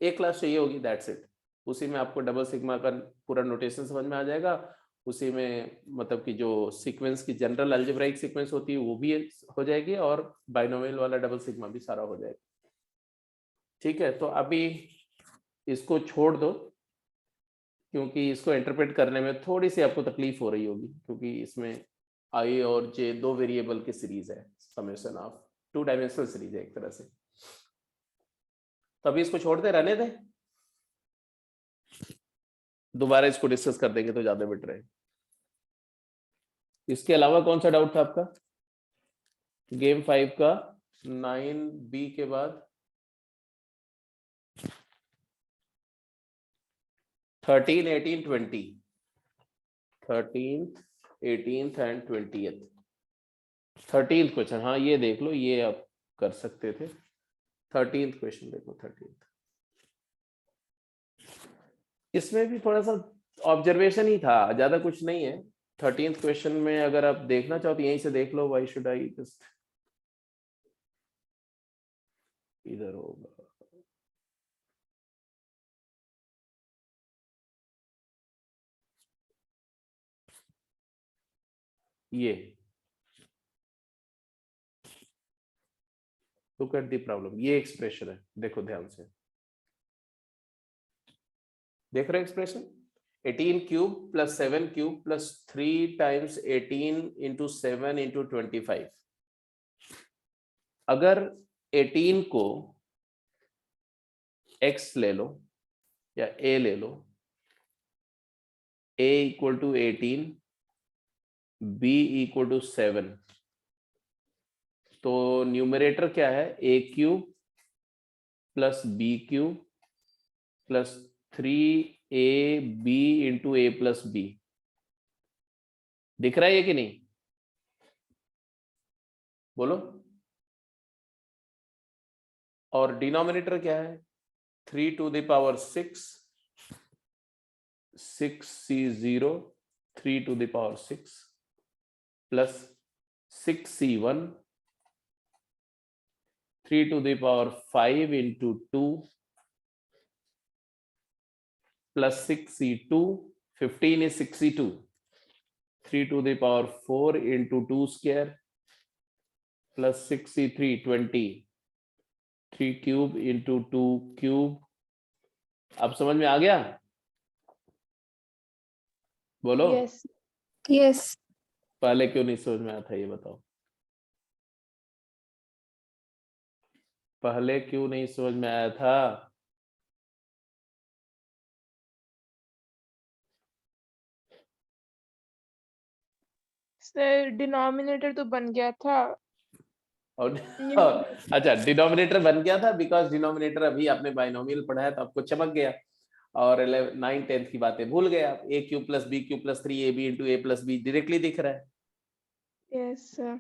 एक क्लास चाहिए होगी, दैट्स इट। उसी में आपको डबल सिग्मा का पूरा नोटेशन समझ में आ जाएगा, उसी में मतलब कि जो सीक्वेंस की जनरल अलजेब्राइक सीक्वेंस होती है वो भी हो जाएगी और बाइनोमियल वाला डबल सिग्मा भी सारा हो जाएगा। ठीक है, तो अभी इसको छोड़ दो क्योंकि इसको इंटरप्रेट करने में थोड़ी सी आपको तकलीफ हो रही होगी क्योंकि इसमें आई और जे दो वेरिएबल की सीरीज है, समेशन ऑफ 2 डायमेंशनल सीरीज है एक तरह से। तो अभी इसको छोड़ दे, रहने दे, दोबारा इसको डिस्कस कर देंगे तो ज्यादा बेटर है। इसके अलावा कौन सा डाउट था आपका गेम 5 का 9B के बाद? 13, 18, 20, 13th, 18th and 20th। 13th question, हाँ ये देख लो, ये आप कर सकते थे। 13th क्वेश्चन देखो, 13th। इसमें भी थोड़ा सा ऑब्जर्वेशन ही था, ज्यादा कुछ नहीं है। 13th क्वेश्चन में अगर आप देखना चाहो तो यहीं से देख लो। व्हाई शुड आई जस्ट, इधर होगा। ये लुक एट द प्रॉब्लम, ये एक्सप्रेशन है, देखो ध्यान से, देख रहे हो expression? 18 cube plus 7 cube plus 3 times 18 into 7 into 25। अगर 18 को x ले लो या a ले लो, a equal to 18, b equal to 7, तो न्यूमरेटर क्या है? a cube plus b cube plus 3ab into a plus b। दिख रहा है ये कि नहीं? बोलो। और डिनोमिनेटर क्या है? 3 to the power 6, 6c0, 3 to the power 6 plus 6c1, 3 to the power 5 into 2 plus 6c2, 15 is 62, 3 to the power 4 into 2 square plus 6c3, 20, 3 cube into 2 cube। अब समझ में आ गया? बोलो। Yes yes. पहले क्यों नहीं समझ में आया था ये बताओ? पहले क्यों नहीं समझ में आया था? सर डिनोमिनेटर तो बन गया था और अच्छा, डिनोमिनेटर बन गया था बिकॉज डिनोमिनेटर अभी आपने बाइनोमियल पढ़ा है तो आपको चमक गया, और 9, 10 की बातें भूल गए आप। a cube plus b cube plus 3ab into a plus b directly दिख रहा है। Yes sir.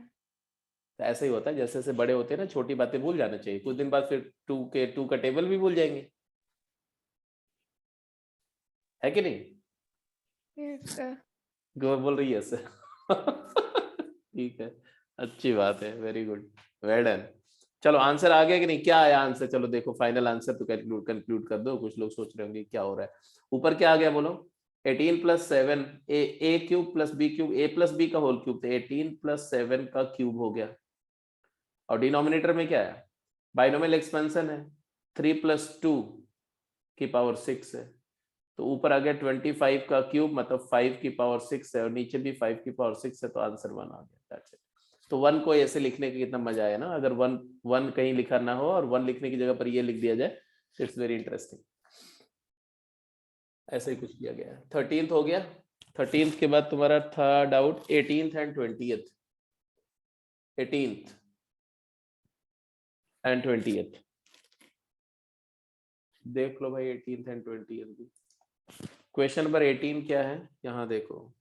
तो ऐसा ही होता है, जैसे जैसे बड़े होते हैं ना, छोटी बातें भूल जाना चाहिए, कुछ दिन बाद फिर 2 का टेबल भी भूल जाएंगे, है कि नहीं? Yes sir. गौर बोल रही है सर। ठीक है, अच्छी बात है, वेरी गुड, वेल डन। चलो आंसर आ गया कि नहीं? क्या आया आंसर? चलो देखो, फाइनल आंसर तो कंक्लूड कर दो। कुछ लोग सोच रहे होंगे क्या हो रहा है। ऊपर क्या आ गया बोलो? 18 प्लस 7 ए क्यूब प्लस बी क्यूब, ए प्लस बी का होल क्यूब, तो 18 प्लस 7 का क्यूब हो गया। और डिनोमिनेटर में क्या है? बाइनोमियल एक्सपेंशन है, 3 प्लस 2 की पावर 6 है, तो ऊपर आ गया 25 का क्यूब, मतलब 5 की पावर 6 है, और नीचे भी 5 की पावर 6 है, तो आंसर 1 आ गया। That's it. तो 1 को ऐसे लिखने का कितना मजा आया ना, अगर 1 कहीं लिखा ना हो और 1 लिखने की जगह पर ये लिख दिया जाए, इट्स वेरी इंटरेस्टिंग। ऐसे ही कुछ किया गया है। 13th हो गया। 13th के बाद तुम्हारा था doubt 18th and 20th। 18th and 20th देख लो भाई, 18th एंड 20th भी। क्वेश्चन नंबर 18 क्या है, यहाँ देखो।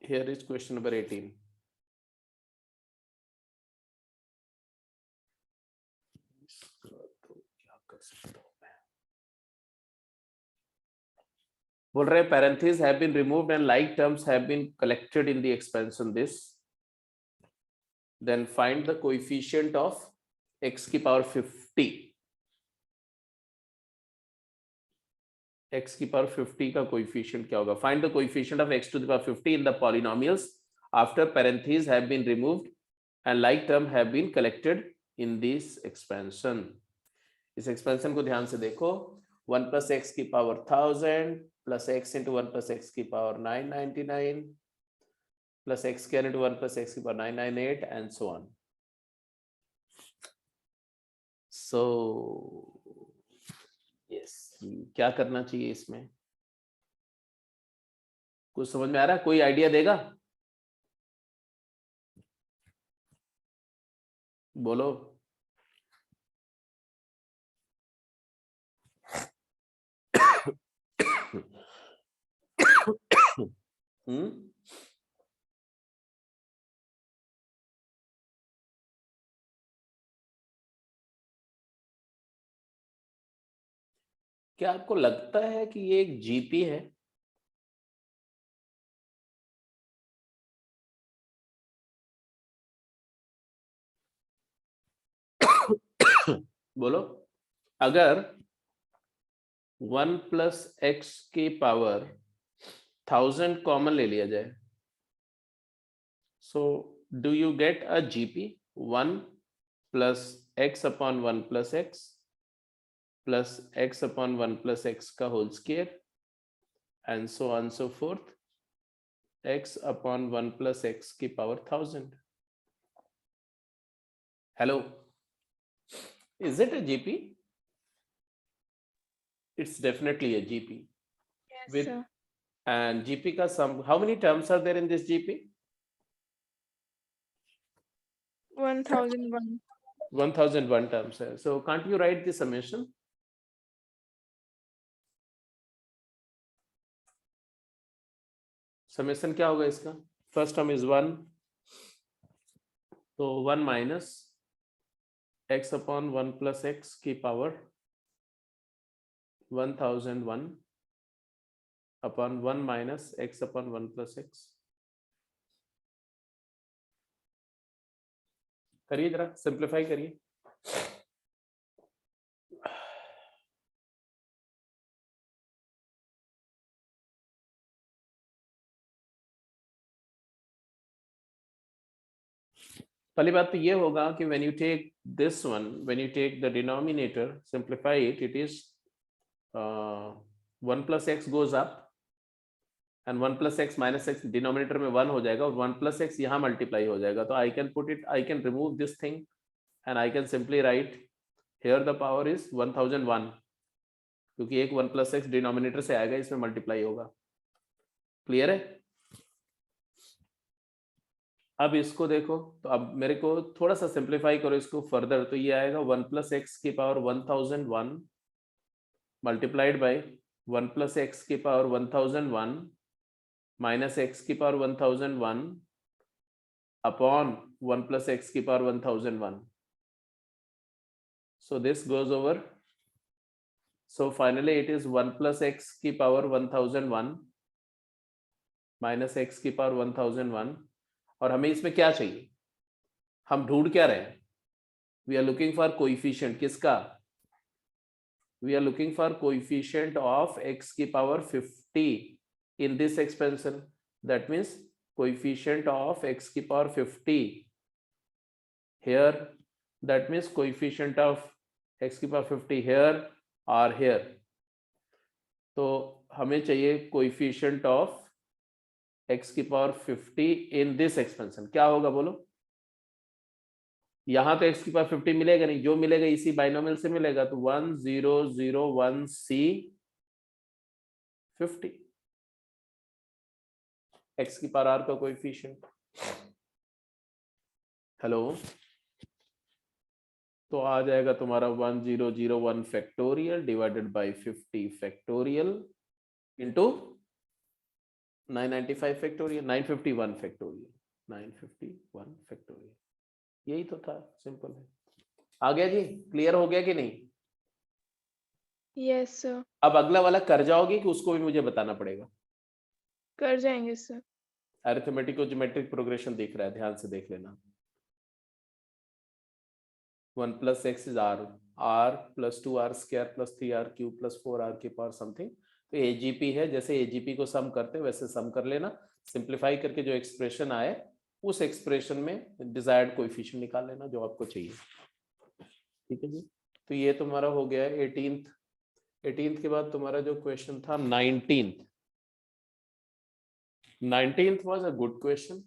Here is question number 18. बोल रहे parentheses have been removed and like terms have been collected in the expansion this. Then find the coefficient of x की पावर 50। x की power 50 का कोएफिशिएंट क्या होगा? Find the coefficient of x to the power 50 in the polynomials after parentheses have been removed and like term have been collected in this expansion। इस expansion को ध्यान से देखो। 1 प्लस एक्स की power 1000 plus x into 1 plus x की power 999 plus x square into 1 plus x की power 998 and so on. So yes, क्या करना चाहिए इसमें? कुछ समझ में आ रहा है? कोई आइडिया देगा? बोलो। क्या आपको लगता है कि ये एक जीपी है? बोलो। अगर 1 प्लस एक्स की पावर 1000 कॉमन ले लिया जाए, so do you get a GP 1 plus x upon 1 plus x upon 1 plus x का whole square and so on so fourth, x upon 1 plus x की power 1000. Hello, is it a GP? It's definitely a GP. Yes, With sir. and GP का sum, how many terms are there in this GP? 1001. 1001 terms है. So can't you write the summation? Summation क्या होगा इसका? First term is 1, तो 1 minus x upon 1 plus x की power 1001 upon 1 minus x upon 1 plus x. करिए जरा, simplify करिए. पहली बात तो ये होगा कि when you take this one, when you take the denominator, simplify it, it is 1 plus x goes up and 1 plus x minus x denominator में 1 हो जाएगा और 1 plus x यहाँ multiply हो जाएगा. तो I can put it, I can remove this thing and I can simply write here the power is 1001, क्योंकि एक 1 plus x denominator से आएगा, इसमें multiply होगा. क्लियर है? अब इसको देखो, तो अब मेरे को थोड़ा सा सिंप्लीफाई करो इसको फर्दर, तो ये आएगा 1 प्लस एक्स की power 1001 multiplied by 1 plus x की पावर 1001 माइनस एक्स की पावर 1001 अपॉन 1 प्लस एक्स की power 1001. So this goes over. So finally it is 1 plus x की पावर 1001 माइनस एक्स की पावर 1001. और हमें इसमें क्या चाहिए? हम ढूंढ क्या रहे हैं? We are looking for coefficient. किसका? We are looking for coefficient of x की power 50 in this expansion. That means coefficient of x की power 50 here. That means coefficient of x की पावर 50 here or here. तो हमें चाहिए coefficient of x की power 50 in this expansion. क्या होगा बोलो? यहां तो x की पावर 50 मिलेगा नहीं, जो मिलेगा इसी बाइनोमियल से मिलेगा. तो 1001c 50 x की पावर r का कोएफिशिएंट. हेलो, तो आ जाएगा तुम्हारा 1001 factorial divided by 50 factorial into 995 factorial, 951 factorial, 951 factorial. यही तो था, सिंपल है. आ गया जी? क्लियर हो गया कि नहीं? Yes, sir. अब अगला वाला कर जाओगे कि उसको भी मुझे बताना पड़ेगा? कर जाएंगे सर. अरिथमेटिक और ज्योमेट्रिक प्रोग्रेशन दिख रहा है, ध्यान से देख लेना. 1 plus x is r plus 2r square plus 3r cube plus 4r की पावर समथिंग. तो एजीपी है, जैसे एजीपी को सम करते हैं वैसे सम कर लेना. सिंप्लीफाई करके जो एक्सप्रेशन आए उस एक्सप्रेशन में डिजायर्ड कोएफिशिएंट निकाल लेना जो आपको चाहिए. ठीक है जी? तो ये तुम्हारा हो गया 18th के बाद तुम्हारा जो क्वेश्चन था 19th was a good question.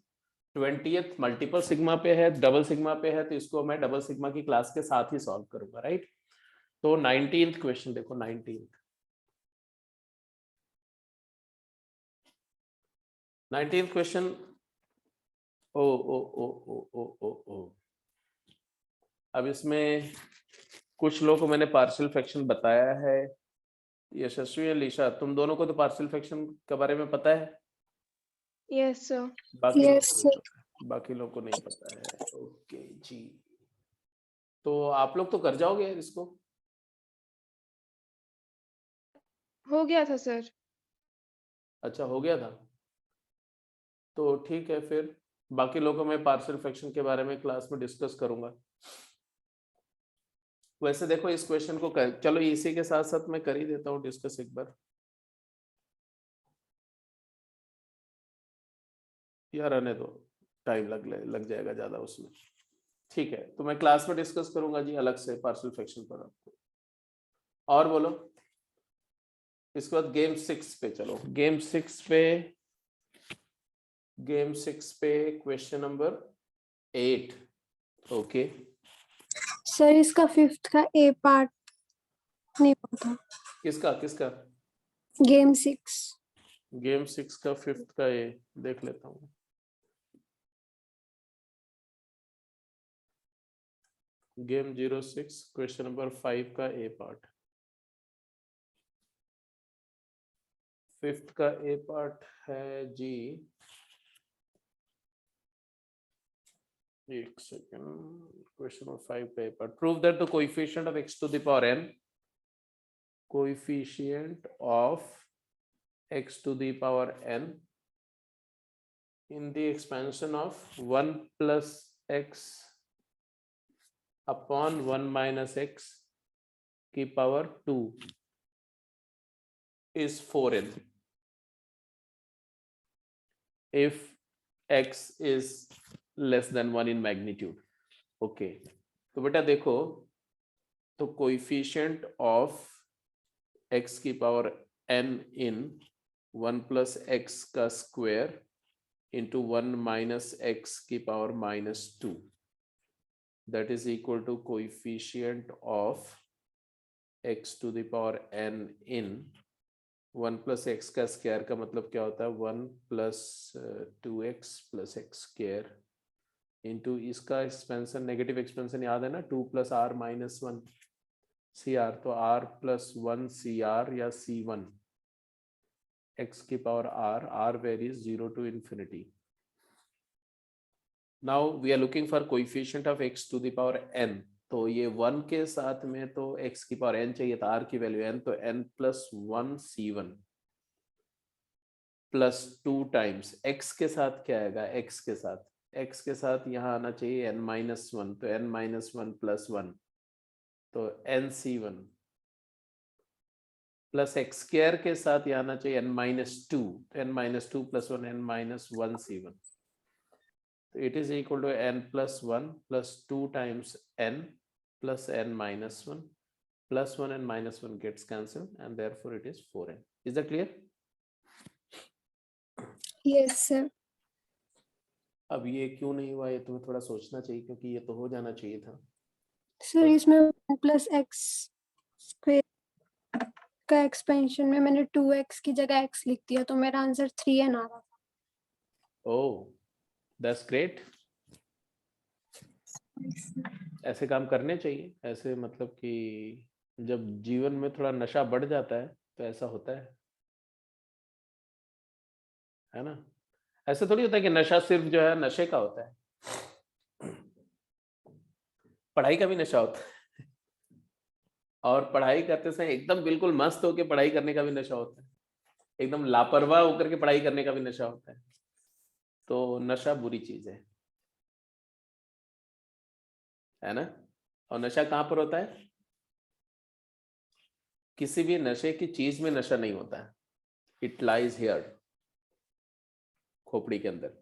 20th multiple sigma पे है, डबल सिग्मा पे है, तो इसको मैं डबल सिग्मा की क्लास के साथ ही सॉल्व करूंगा. राइट? तो 19th क्वेश्चन देखो. 19th question. ओ ओ ओ ओ ओ ओ ओ अब इसमें कुछ लोगों को मैंने पार्शियल फ्रैक्शन बताया है। यशस्वी और लीशा, तुम दोनों को तो पार्शियल फ्रैक्शन के बारे में पता है? Yes sir. बाकी Yes, लोगों को नहीं sir. पता है। बाकी लोगों को नहीं पता है। ओके जी, तो आप लोग तो कर जाओगे यार इसको। हो गया था सर। अच्छा, हो गया था, तो ठीक है फिर। बाकी लोगों को मैं पार्शियल फ्रैक्शन के बारे में क्लास में डिस्कस करूंगा। वैसे देखो इस क्वेश्चन को चलो इसी के साथ साथ मैं कर ही देता हूँ डिस्कस एक बार। यार आने दो, टाइम लग जाएगा ज्यादा उसमें। ठीक है, तो मैं क्लास में डिस्कस करूंगा जी अलग से पार्शियल फ्रैक्शन पर आपको। और बोलो, इसके बाद गेम 6 पे चलो। गेम 6 पे क्वेश्चन नंबर 8। ओके, सर इसका 5th का ए पार्ट नहीं पता. किसका किसका? गेम 6. गेम 6 का 5th का ये देख लेता हूँ। गेम 06 क्वेश्चन नंबर 5 का ए पार्ट। 5th का ए पार्ट है जी, एक सेकेंड। क्वेश्चन नंबर 5 का A part, prove that the coefficient of x to the power n, coefficient of x to the power n in the expansion of 1 plus x upon 1 minus x की power 2 is 4n if x is less than 1 in magnitude. Okay, तो बेटा देखो, तो coefficient of x की power n इन 1 plus x का square into 1 minus x की power -2, that is equal to coefficient of x to the power n in 1 plus x का square का मतलब क्या होता है 1 plus 2x plus x square into इसका एक्सपेंशन, नेगेटिव एक्सपेंशन याद है ना, 2 plus r minus 1 cr, तो r plus 1 cr या c1 x की power r varies 0 to infinity. Now we are looking for coefficient of x to the power n, तो ये 1 के साथ में तो x की पावर n चाहिए था, r की वैल्यू n, तो n plus 1 c1 plus 2 times x के साथ क्या आएगा, x के साथ यहाँ आना चाहिए n minus 1, तो n minus 1 plus 1, तो n c1 plus x square के साथ यहाँ आना चाहिए n minus 2, n minus 2 plus 1 n minus 1 c1, so it is equal to n plus 1 plus 2 times n plus n minus 1 plus 1 and minus 1 gets cancelled and therefore it is 4n. Is that clear? Yes, sir. अब ये क्यों नहीं हुआ, ये तुम्हें थोड़ा सोचना चाहिए, क्योंकि ये तो हो जाना चाहिए था। सर इसमें 1 plus x स्क्वायर का एक्सपेंशन में मैंने 2x की जगह x लिख दिया, तो मेरा आंसर 3n आ रहा था. Oh, that's great. ऐसे काम करने चाहिए, ऐसे मतलब कि जब जीवन में थोड़ा नशा बढ़ जाता है तो ऐसा होता है ना। ऐसे थोड़ी होता है कि नशा सिर्फ जो है नशे का होता है, पढ़ाई का भी नशा होता है, और पढ़ाई करते समय एकदम बिल्कुल मस्त होकर पढ़ाई करने का भी नशा होता है, एकदम लापरवाह होकर के पढ़ाई करने का भी नशा होता है। तो नशा बुरी चीज है ना। और नशा कहाँ पर होता है, किसी भी नशे की चीज में नशा नहीं होता है, इट लाइज हियर, खोपड़ी के अंदर।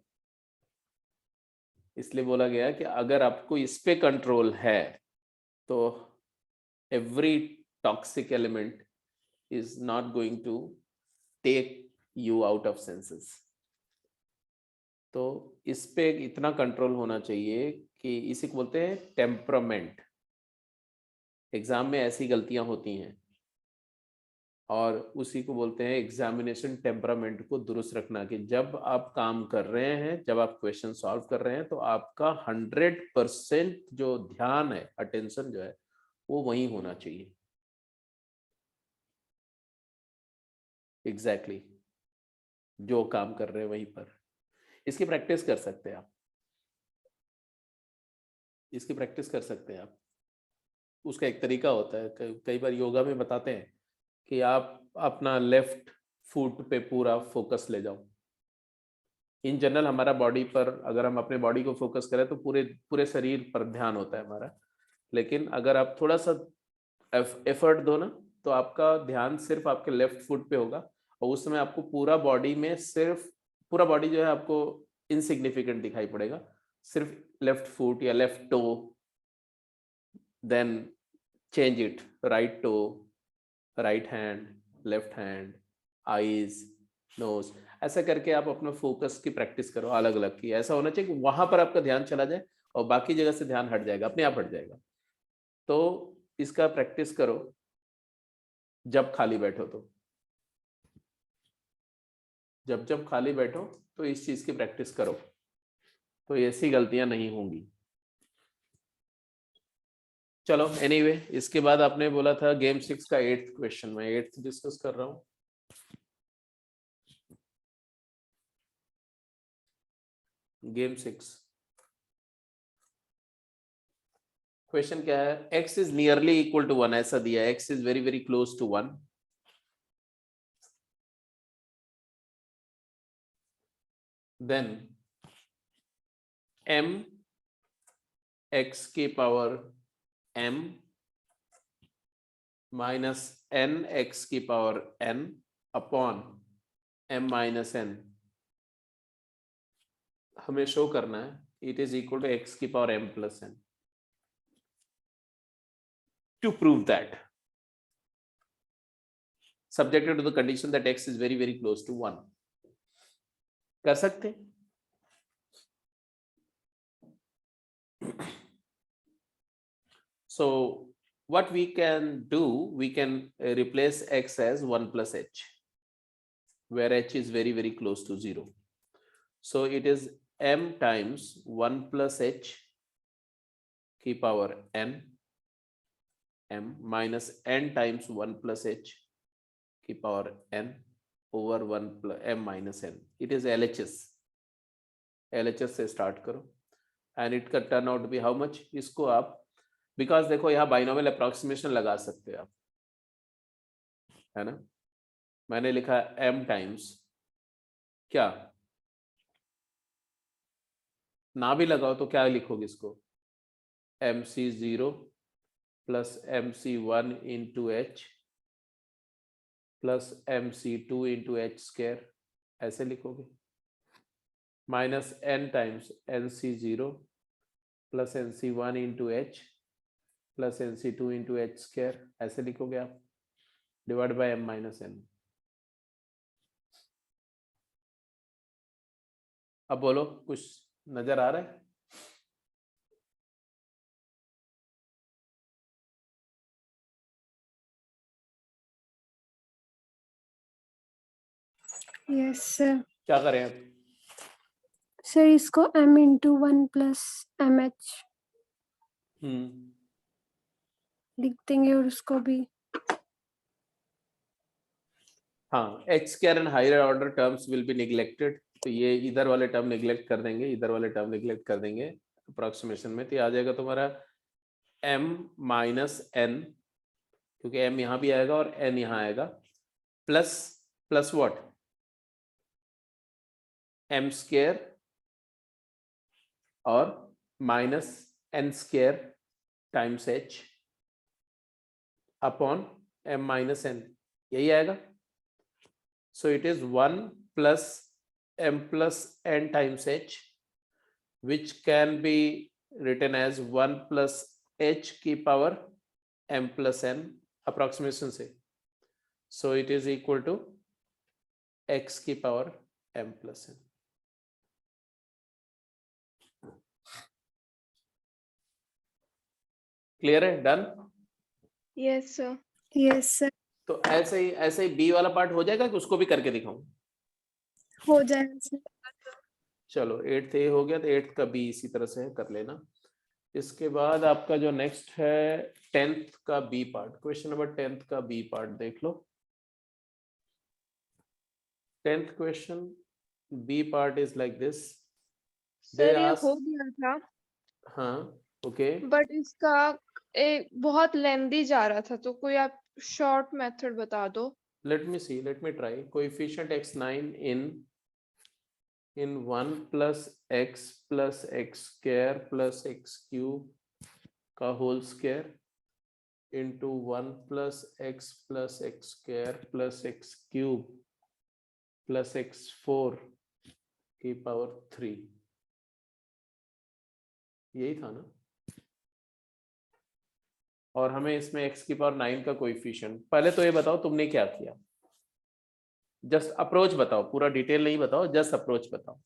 इसलिए बोला गया कि अगर आपको इस पे कंट्रोल है तो every toxic element is not going to take you out of senses. तो इस पे इतना कंट्रोल होना चाहिए कि इसी को बोलते हैं टेम्परामेंट। एग्जाम में ऐसी गलतियां होती हैं और उसी को बोलते हैं एग्जामिनेशन टेम्परामेंट को दुरुस्त रखना, कि जब आप काम कर रहे हैं, जब आप क्वेश्चन सॉल्व कर रहे हैं, तो आपका 100% जो ध्यान है, अटेंशन जो है, वो वहीं होना चाहिए। एग्जैक्टली जो काम कर रहे हैं वहीं पर। इसकी प्रैक्टिस कर सकते हैं आप, इसकी प्रैक्टिस कर सकते हैं आप। उसका एक तरीका होता है, कई बार योगा में बताते हैं कि आप अपना लेफ्ट फुट पे पूरा फोकस ले जाओ। इन जनरल हमारा बॉडी पर, अगर हम अपने बॉडी को फोकस करें तो पूरे पूरे शरीर पर ध्यान होता है हमारा, लेकिन अगर आप थोड़ा सा एफर्ट दो ना, तो आपका ध्यान सिर्फ आपके लेफ्ट फुट पे होगा, और उस समय आपको पूरा बॉडी में सिर्फ, पूरा बॉडी जो है आपको इनसिग्निफिकेंट दिखाई पड़ेगा, सिर्फ लेफ्ट फुट या left toe, then change it, right toe, right hand, left hand, eyes, nose, ऐसा करके आप अपना फोकस की प्रैक्टिस करो अलग अलग की। ऐसा होना चाहिए कि वहां पर आपका ध्यान चला जाए और बाकी जगह से ध्यान हट जाएगा, अपने आप हट जाएगा। तो इसका प्रैक्टिस करो जब खाली बैठो, तो जब खाली बैठो तो इस चीज की प्रैक्टिस करो, तो ऐसी गलतियां नहीं होंगी। चलो एनीवे, इसके बाद आपने बोला था गेम 6 का 8th क्वेश्चन, मैं 8th डिस्कस कर रहा हूं। गेम 6 क्वेश्चन क्या है? x is nearly equal to 1, ऐसा दिया है, x is very very close to 1। Then m x की power m minus n x की power n upon m minus n हमें शो करना है, it is equal to x की power m plus n। To prove that, subjected to the condition that x is very very close to 1, कर सकते हैं? So what we can do, we can replace x as 1 plus h, where h is very very close to 0. So it is m times 1 plus h की power n, m minus n times 1 plus h की power n over 1 plus m minus n. It is LHS. LHS से start करो and it can turn out to be how much? इसको आप, because देखो यहाँ binomial approximation लगा सकते हैं आप, है ना। मैंने लिखा m टाइम्स क्या, ना भी लगाओ तो क्या लिखोगे इसको, mc0 plus mc1 into h plus mc2 into h square, ऐसे लिखोगे, minus n times nc0 plus nc1 into h plus nc2 into h square, ऐसे लिखोगे आप, divide by m minus n। अब बोलो, कुछ नजर आ रहा है? Yes sir. क्या करें अब? सर इसको m into 1 plus M H लिख देंगे और उसको भी, हाँ, h square and higher order terms will be neglected, तो ये इधर वाले टर्म निग्लेक्ट कर देंगे, इधर वाले टर्म निग्लेक्ट कर देंगे अप्रोक्सीमेशन में, तो ये आ जाएगा तुम्हारा m माइनस n, क्योंकि m यहाँ भी आएगा और n यहाँ आएगा, plus plus what, m square और minus n square times h upon m minus n, यही आएगा। So it is 1 plus m plus n times h, which can be written as 1 plus h की power m plus n approximation से। So it is equal to x की power m plus n। Clear है? Done? Yes sir. Yes sir. तो ऐसे ही B वाला part हो जाएगा कि उसको भी करके दिखाऊं? हो जाएगा सर। चलो 8th ए हो गया, तो 8th का बी इसी तरह से कर लेना। इसके बाद आपका जो नेक्स्ट है 10th का B part, question number 10th का बी पार्ट देख लो। 10th question B part is like this. Sir ये हो गया था, हाँ ओके। बट इसका एक बहुत लेंदी जा रहा था, तो कोई आप शॉर्ट मेथड बता दो। Let me see, let me try. Coefficient x9 in 1 plus x square plus x cube का whole square into 1 plus x square plus x cube plus x4 की पावर 3, यही था ना? और हमें इसमें x की पावर 9 का कोएफिशिएंट। पहले तो ये बताओ तुमने क्या किया, जस्ट अप्रोच बताओ, पूरा डिटेल नहीं बताओ, जस्ट अप्रोच बताओ।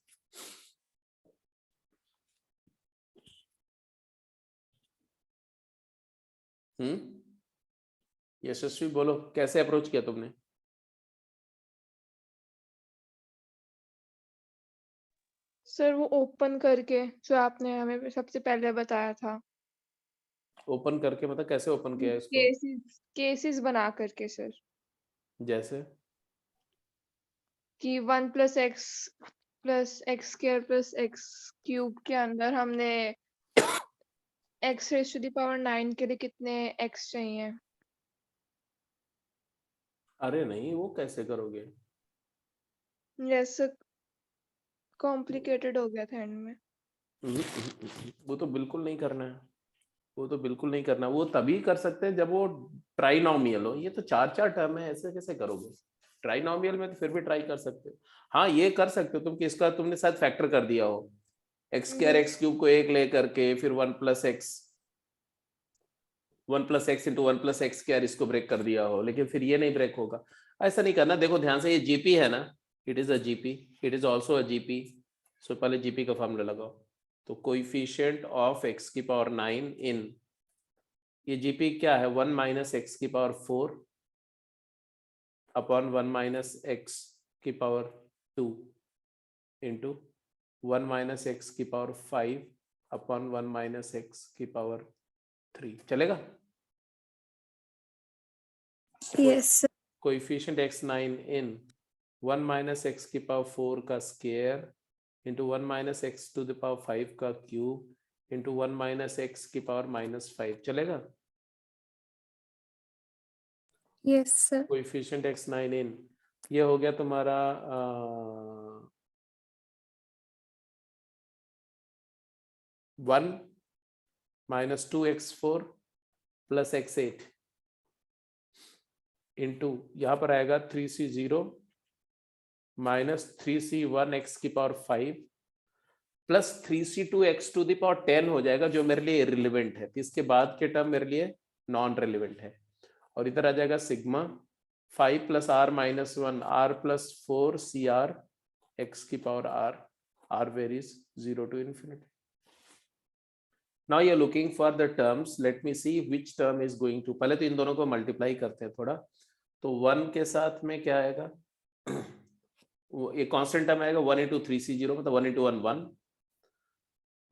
यशस्वी बोलो, कैसे अप्रोच किया तुमने? सर वो ओपन करके, जो आपने हमें सबसे पहले बताया था। ओपन करके मतलब कैसे ओपन किया इसको? केसेस बना करके सर, जैसे कि 1 plus x square plus x cube के अंदर हमने x raised to the power 9 के लिए कितने x चाहिए? अरे नहीं, वो कैसे करोगे? जैसे कॉम्प्लिकेटेड हो गया था एंड में। वो तो बिल्कुल नहीं करना है, वो तो बिल्कुल नहीं करना। वो तभी कर सकते हैं जब वो ट्राइनोमियल हो। ये तो चार टर्म है, ऐसे कैसे करोगे? ट्राइनोमियल में तो फिर भी ट्राई कर सकते हो। हाँ ये कर सकते हो तुम कि इसका तुमने शायद फैक्टर कर दिया हो, एक्स स्क्वायर एक्स क्यूब को 1 ले करके, फिर 1 plus x into 1 plus x square इसको ब्रेक कर दिया हो, लेकिन फिर ये नहीं ब्रेक होगा। ऐसा नहीं करना। देखो ध्यान से, ये जीपी है ना, it is a GP, it is also a GP. So पहले जीपी का फॉर्मूला लगाओ। तो कोइफिशिएंट ऑफ x की पावर 9 इन, ये जीपी क्या है, 1 minus x की पावर 4 अपॉन 1 minus x की पावर 2 इंटू 1 minus x की पावर 5 अपॉन 1 minus x की पावर 3। चलेगा? Yes sir. Coefficient x9 in 1 minus x की पावर 4 का square into 1 minus x to the power 5 का क्यूब इंटू 1 minus x की power -5। चलेगा? Yes sir. Coefficient x9 इन, ये हो गया तुम्हारा 1 minus 2x4 plus x8 into यहाँ पर आएगा 3c0 माइनस 3c1 x की power 5 plus 3c2 x to the power 10 हो जाएगा, जो मेरे लिए इररिलेवेंट है। इसके बाद के टर्म मेरे लिए नॉन रिलेवेंट है। और इधर आ जाएगा sigma 5 plus r minus 1 r plus 4 cr x की power r varies 0 to infinity. Now you are looking for the terms. Let me see which term is going to. पहले तो इन दोनों को मल्टीप्लाई करते हैं थोड़ा। तो 1 के साथ में क्या आएगा, वो एक कांस्टेंट टर्म आएगा 1 into 3c0, मतलब 1 into 1 1,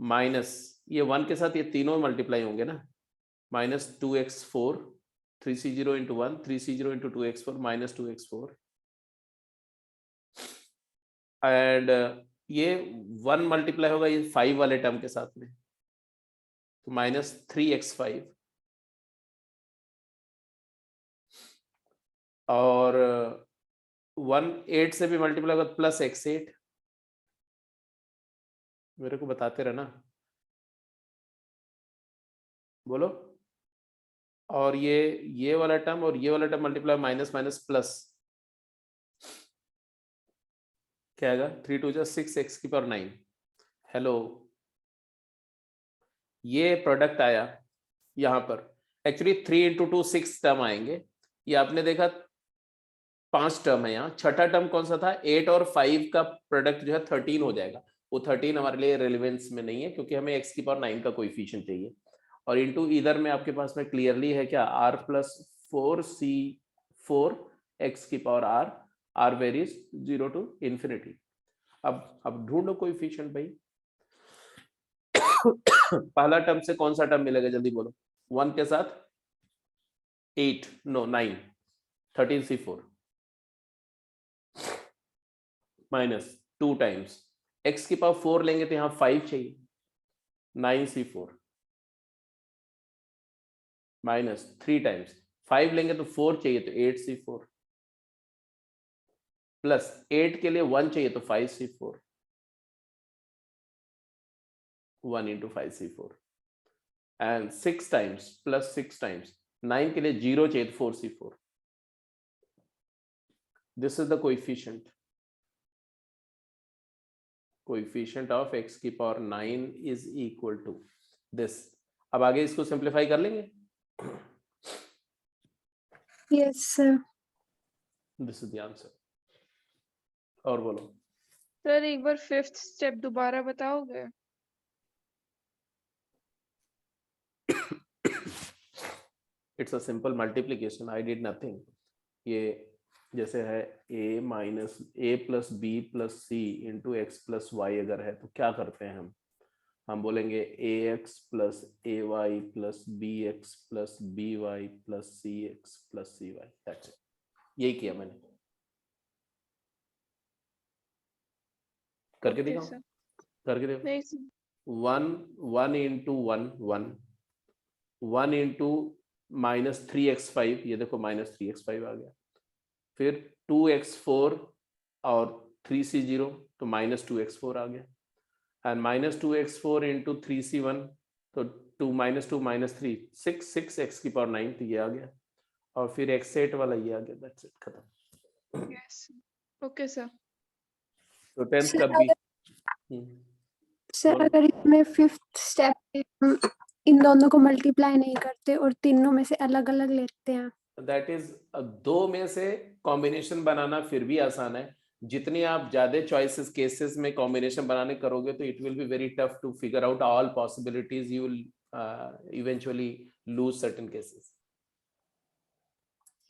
माइनस ये 1 के साथ ये तीनों मल्टीप्लाई होंगे ना, minus 2x4 3c0 into 1 3c0 into 2x4 minus 2x4 and ये 1 मल्टीप्लाई होगा ये 5 वाले टर्म के साथ में, तो माइनस 3x5 और 1 8 से भी मल्टीप्लाई होगा प्लस x8। मेरे को बताते रहना, बोलो। और ये वाला टर्म और ये वाला term multiply minus minus plus, क्या आएगा 3 2 6 x की पावर 9। हेलो, ये प्रोडक्ट आया यहाँ पर। एक्चुअली 3 into 2 6 टर्म आएंगे। ये आपने देखा 5 टर्म है यहाँ। छठा टर्म कौन सा था, 8 और 5 का प्रोडक्ट जो है 13 हो जाएगा। वो 13 हमारे लिए रेलेवेंस में नहीं है, क्योंकि हमें x की पावर 9 का कोएफिशिएंट चाहिए। और इंटू इधर में आपके पास में क्लियरली है क्या, r प्लस 4c 4x की power r varies 0 to infinity। अब ढूंढो कोएफिशिएंट भाई। पहला टर्म से कौन सा टर्म मिलेगा, जल्दी बोलो। 1 के साथ 8 नो 9 13c4 माइनस 2 टाइम्स x की पावर 4 लेंगे तो यहां 5 चाहिए, 9c4 माइनस 3 टाइम्स 5 लेंगे तो 4 चाहिए तो 8c4 प्लस 8 के लिए 1 चाहिए तो 5c4 1 into 5c4 and 6 times plus 6 times 9 के लिए 0 चाहिए तो 4c4। This is the coefficient of x की power 9 is equal to this. अब आगे इसको सिंप्लीफाई कर लेंगे। Yes sir. This is the answer. और बोलो सर एक बार 5th स्टेप दोबारा बताओगे? It's a simple multiplication, I did nothing. ये जैसे है a minus a plus B plus C into x plus Y अगर है तो क्या करते हैं हम बोलेंगे ax plus ay plus bx plus by plus cx plus cy। That's it, यही किया मैंने। करके दिखाओ, करके देखो। नहीं sir. 1 into 1 1 into minus 3x5, ये देखो माइनस 3x5 आ गया। फिर 2x4 और 3c0 तो माइनस 2x4 आ गया। And minus 2x4 into 3c1 तो 2 माइनस 2 माइनस 3 6x की पावर 9 तो ये आ गया। और फिर x8 वाला ये आ गया। दैट्स इट, खत्म। Yes okay sir. तो 10th का भी सर बोलो। अगर इसमें 5th स्टेप पे हम इन दोनों को मल्टीप्लाई नहीं करते और तीनों में से अलग अलग लेते हैं, दैट इज दो में से कॉम्बिनेशन बनाना फिर भी आसान है। जितनी आप ज्यादा चॉइसेस केसेस में कॉम्बिनेशन बनाने करोगे तो it will be very tough to figure out all possibilities. You will eventually lose certain cases.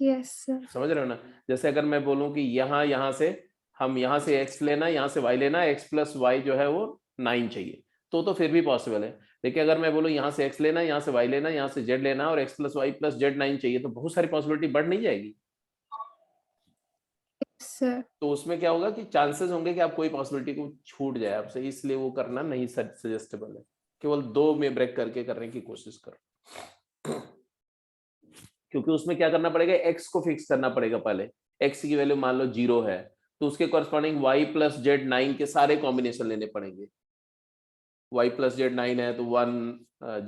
Yes sir. समझ रहे हो ना? जैसे अगर मैं बोलूं कि यहाँ से हम यहाँ से x लेना, यहाँ से y लेना, x प्लस वाई जो है वो 9 चाहिए तो फिर भी पॉसिबल है। लेकिन अगर मैं बोलूं यहाँ से x लेना, यहाँ से y लेना, यहाँ से z लेना और x plus Y plus z 9 चाहिए तो बहुत सारी पॉसिबिलिटी बढ़ नहीं जाएगी? सर तो उसमें क्या होगा कि चांसेस होंगे कि आप कोई पॉसिबिलिटी को छूट जाए आपसे, इसलिए वो करना नहीं सजेस्टेबल है। केवल 2 में ब्रेक करके करने की कोशिश करो। क्योंकि उसमें क्या करना पड़ेगा, x को फिक्स करना पड़ेगा पहले। x की वैल्यू मान लो 0 है तो उसके कॉरस्पॉन्डिंग y प्लस जेड 9 के सारे कॉम्बिनेशन लेने पड़ेंगे। y प्लस जेड 9 है तो 1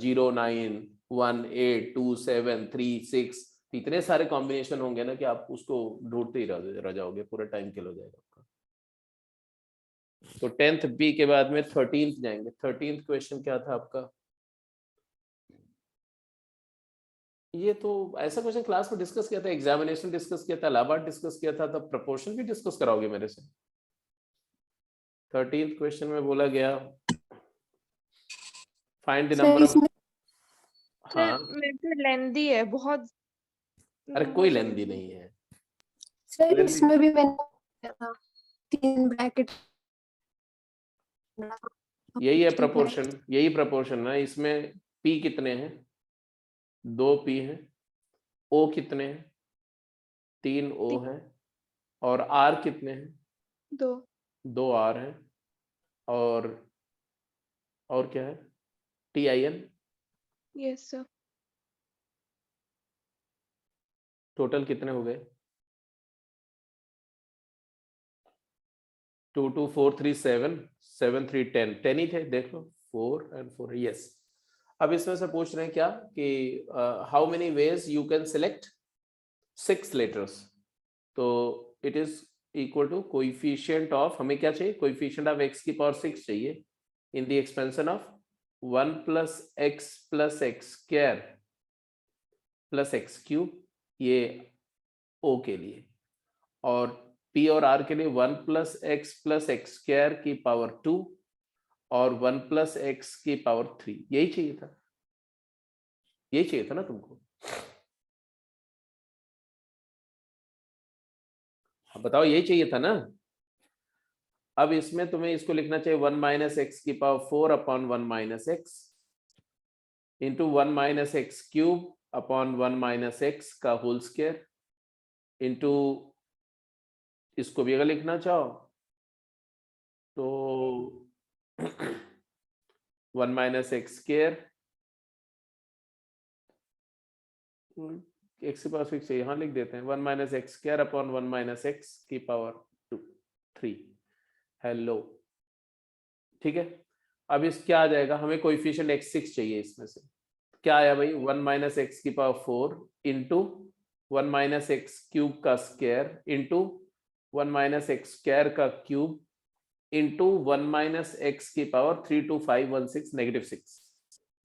0 9 1 8 2 7 3 6 इतने सारे कॉम्बिनेशन होंगे ना कि आप उसको ढूंढते ही रह जाओगे, पूरा टाइम किल हो जाएगा आपका। तो 10th बी के बाद में 13th जाएंगे। 13th क्वेश्चन क्या था आपका? ये तो ऐसा क्वेश्चन क्लास में डिस्कस किया था, एग्जामिनेशन डिस्कस किया था, इलाहाबाद डिस्कस किया था, तब प्रपोर्शन भी डिस्कस कराओगे मेरे से। 13th क्वेश्चन में बोला गया find the sir number of. इसमें हाँ, मेरे को लेंदी है बहुत। अरे कोई लेंदी नहीं है। सर इसमें भी मैंने 3 ब्रैकेट यही है प्रपोर्शन, यही प्रपोर्शन है। इसमें p कितने हैं? 2 p हैं। o कितने हैं? 3 o हैं। और r कितने हैं? 2 r हैं। और क्या है? tin। Yes sir. टोटल कितने हो गए? 2 2 4 3 7 7 3 10 10 ही थे, देख लो 4 and 4। यस। अब इसमें से पूछ रहे हैं क्या कि how many ways you can select 6 letters. तो it is equal to coefficient of, हमें क्या चाहिए? कोएफिशिएंट ऑफ x की पावर 6 चाहिए in the expansion of 1 plus x square plus x cube, ये o के लिए। और p और r के लिए 1 प्लस x स्क्वायर की पावर 2 और 1 प्लस x की पावर 3। यही चाहिए था, यही चाहिए था ना तुमको? बताओ यही चाहिए था ना। अब इसमें तुम्हें इसको लिखना चाहिए 1 माइनस एक्स की power 4 upon 1 minus x into 1 minus x cube upon 1 minus x का होल स्क्वायर इंटू, इसको भी अगर लिखना चाहो तो 1 माइनस एक्स स्क्वायर, एक्स की पावर 6 यहाँ लिख देते हैं, 1 minus x square upon 1 minus x की पावर 3। हेलो, ठीक है। अब इस क्या आ जाएगा, हमें कोएफिशिएंट x6 चाहिए इसमें से। क्या आया भाई, 1 माइनस एक्स की power 4 into 1 minus x cube का square into 1 minus x square का क्यूब इंटू 1 माइनस एक्स की पावर 32516 नेगेटिव 6।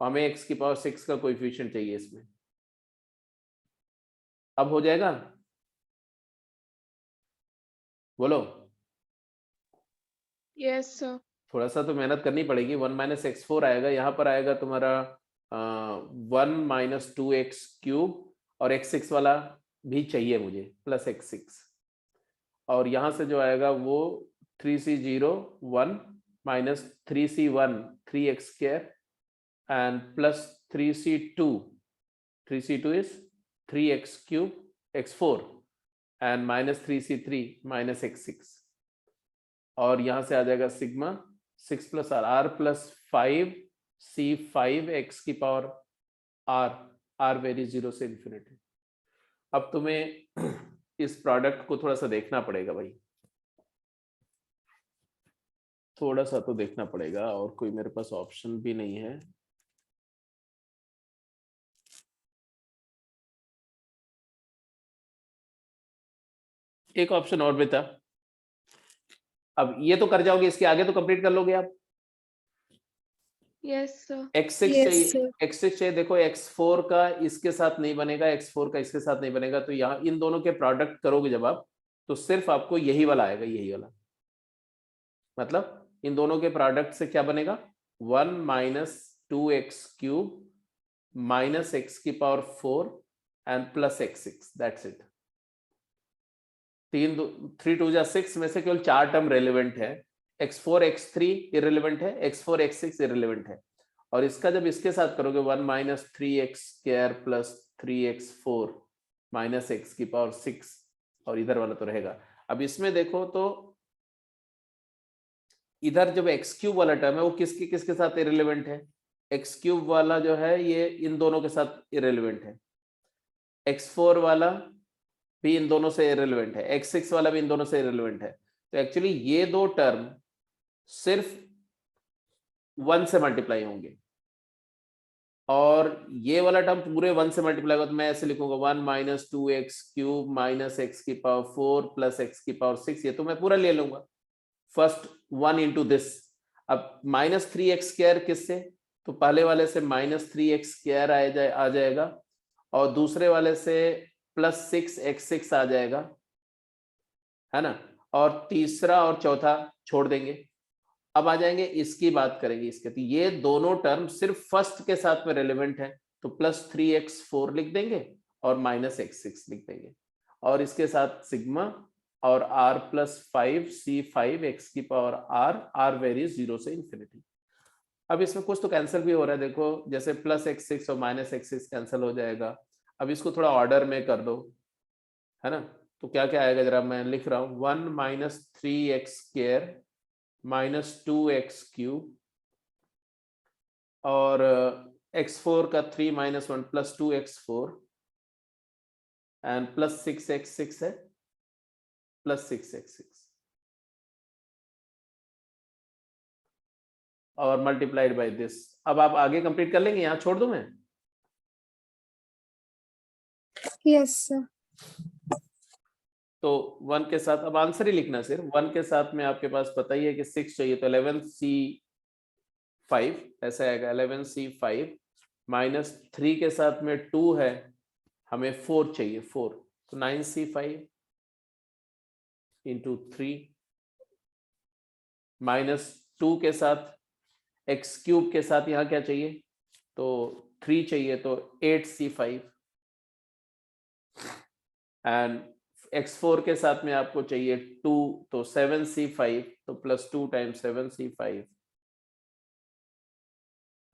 हमें x की पावर 6 का कोएफिशिएंट चाहिए इसमें। अब हो जाएगा, बोलो। Yes sir. थोड़ा सा तो मेहनत करनी पड़ेगी। 1 माइनस एक्स 4 आएगा, यहाँ पर आएगा तुम्हारा 1 माइनस 2 एक्स क्यूब, और x6 वाला भी चाहिए मुझे, प्लस x6, और यहाँ से जो आएगा वो 3c0 1 minus 3c1 3x square and plus 3c2 is 3x cube x4 and minus 3c3 minus x6, और यहां से आ जाएगा sigma 6 plus R plus 5c5 x की पावर आर वेरी 0 से इंफिनिटी। अब तुम्हें इस प्रोडक्ट को थोड़ा सा देखना पड़ेगा भाई, थोड़ा सा तो देखना पड़ेगा, और कोई मेरे पास ऑप्शन भी नहीं है। एक ऑप्शन और भी था। अब ये तो कर जाओगे, इसके आगे तो कंप्लीट कर लोगे आप। Yes sir. x6 चाहिए, x6 चाहिए। देखो x4 का इसके साथ नहीं बनेगा, x4 का इसके साथ नहीं बनेगा, तो यहाँ इन दोनों के प्रोडक्ट करोगे जब आप, तो सिर्फ आपको यही वाला आएगा, यही वाला। मतलब इन दोनों के प्रोडक्ट से क्या बनेगा, 1 minus 2x cube minus x की power 4 and plus x6, that's it. 3 2 जा 6 में से केवल 4 टर्म रेलिवेंट है, x4 x3 इररिलेवेंट है, x4 x6 इररिलेवेंट है, और इसका जब इसके साथ करोगे 1 minus 3x square plus 3x4 minus x की पावर 6, और इधर वाला तो रहेगा। अब इसमें देखो तो इधर जब x क्यूब वाला टर्म है वो किसके किसके साथ इररिलेवेंट है, x क्यूब वाला जो है ये इन दोनों के साथ इररिलेवेंट है, x4 वाला भी इन दोनों से इररिलेवेंट है, x6 वाला भी इन दोनों से इररिलेवेंट है। तो एक्चुअली ये दो टर्म सिर्फ 1 से मल्टीप्लाई होंगे, और ये वाला टर्म पूरे 1 से मल्टीप्लाई होगा। तो मैं ऐसे लिखूंगा 1 minus 2x cube minus x की पावर 4 प्लस x की पावर 6, ये तो मैं पूरा ले लूंगा, फर्स्ट 1 इंटू दिस। अब माइनस 3x स्क्वायर किससे, तो पहले वाले से माइनस 3x स्क्वायर आ जाएगा, और दूसरे वाले से प्लस 6x6 आ जाएगा, है ना, और तीसरा और चौथा छोड़ देंगे। अब आ जाएंगे इसकी बात करेंगे इसके, तो ये दोनों टर्म सिर्फ फर्स्ट के साथ में रेलेवेंट है, तो प्लस 3x4 लिख देंगे और माइनस x6 लिख देंगे, और इसके साथ सिग्मा और r प्लस 5c5 x की पावर r वेरीज 0 से इंफिनिटी। अब इसमें कुछ तो कैंसिल भी हो रहा है, देखो जैसे प्लस x6 और माइनस x6 कैंसिल हो जाएगा। अब इसको थोड़ा ऑर्डर में कर दो, है ना, तो क्या क्या आएगा जरा मैं लिख रहा हूं, 1 minus 3x square minus 2x cube, और x4 का 3 minus 1 plus 2x4 and plus 6x6 है, प्लस 6x6, और मल्टीप्लाइड बाय दिस। अब आप आगे कंप्लीट कर लेंगे, यहां छोड़ दूं मैं। Yes sir. तो 1 के साथ अब आंसर ही लिखना, सिर्फ 1 के साथ में आपके पास पता ही है कि 6 चाहिए, तो 11c5 ऐसा आएगा, 11c5 माइनस 3 के साथ में 2 है, हमें 4 चाहिए, 4, तो 9c5 इंटू 3 माइनस 2 के साथ x क्यूब के साथ यहाँ क्या चाहिए, तो 3 चाहिए, तो 8c5 एंड x4 के साथ में आपको चाहिए 2, तो 7c5, तो +2 टाइम्स 7c5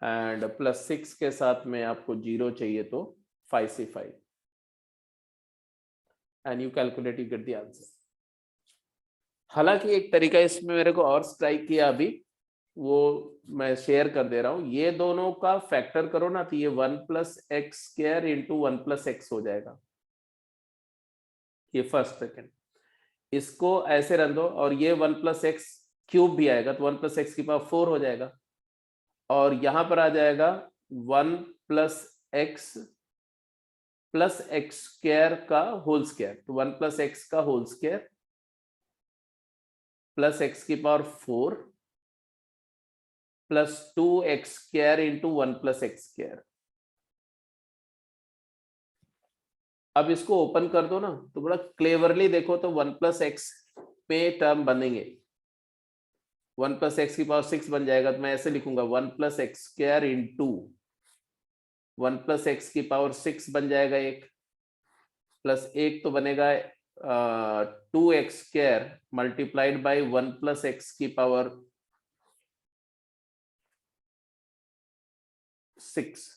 एंड +6 के साथ में आपको 0 चाहिए, तो 5c5 and you calculate, you get the answer. हालांकि एक तरीका इसमें मेरे को और स्ट्राइक किया अभी, वो मैं शेयर कर दे रहा हूं। ये दोनों का फैक्टर करो ना, तो ये 1 + x² इंटू 1 + x हो जाएगा, ये फर्स्ट सेकेंड। इसको ऐसे रन दो और ये 1 + x³ भी आएगा, तो 1 + x⁴ हो जाएगा, और यहां पर आ जाएगा 1 + x + x² का होल स्क्वायर, तो 1 + x का whole square plus x⁴ plus 2x² into 1 + x²। अब इसको ओपन कर दो ना, तो बड़ा क्लेवरली देखो, तो 1 + x पे टर्म बनेंगे, 1 + x⁶ बन जाएगा, तो मैं ऐसे लिखूंगा 1 + x² इंटू 1 + x⁶ बन जाएगा एक, प्लस एक तो बनेगा 2x² मल्टीप्लाइड बाई 1 + x⁶,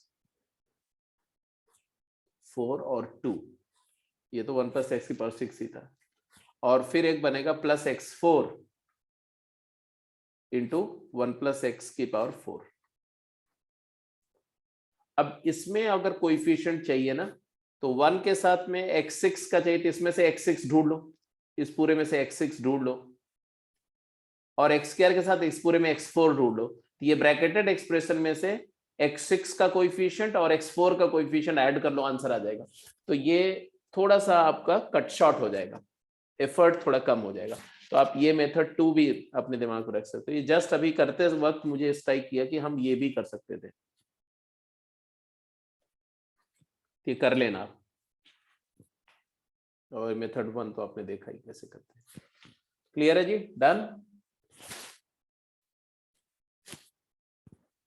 4 और 2, ये तो 1 + x⁶ ही था, और फिर एक बनेगा +x4 इंटू 1 + x⁴। अब इसमें अगर कोएफिशिएंट चाहिए ना, तो 1 के साथ में x6 का चाहिए, तो इसमें से x6 ढूंढ लो, इस पूरे में से x6 ढूंढ लो, और x² के साथ इस पूरे में x4 ढूंढ लो। तो ये ब्रैकेटेड एक्सप्रेशन में से x6 का कोएफिशिएंट और x4 का कोएफिशिएंट ऐड कर लो, आंसर आ जाएगा। तो ये थोड़ा सा आपका कट शॉर्ट हो जाएगा, एफर्ट थोड़ा कम हो जाएगा। तो आप ये मेथड 2 भी अपने दिमाग में रख सकते हो। ये जस्ट अभी करते वक्त मुझे स्ट्राइक किया कि हम ये भी कर सकते थे, कि कर लेना आप। और मेथड 1 तो आपने देखा ही कैसे करते हैं। क्लियर है जी? डन?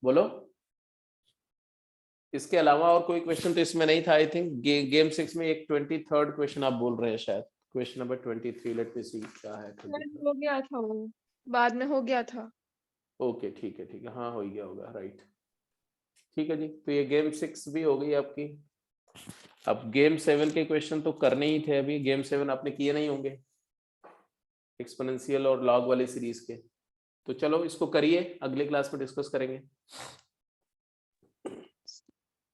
बोलो। इसके अलावा और कोई क्वेश्चन तो इसमें नहीं था। आई थिंक गेम 6 में एक 23rd क्वेश्चन आप बोल रहे हैं शायद, क्वेश्चन नंबर 23। लेट मी सी क्या है। हो गया था वो, बाद में हो गया था। ओके ठीक है, ठीक है, हाँ हो गया होगा, राइट। ठीक है जी, तो ये गेम 6 भी हो गई आपकी। अब गेम 7 के क्वेश्चन तो करने ही थे, अभी गेम 7 आपने किए नहीं होंगे, एक्सपोनेंशियल और लॉग वाली सीरीज के। तो चलो इसको करिए, अगली क्लास में डिस्कस करेंगे।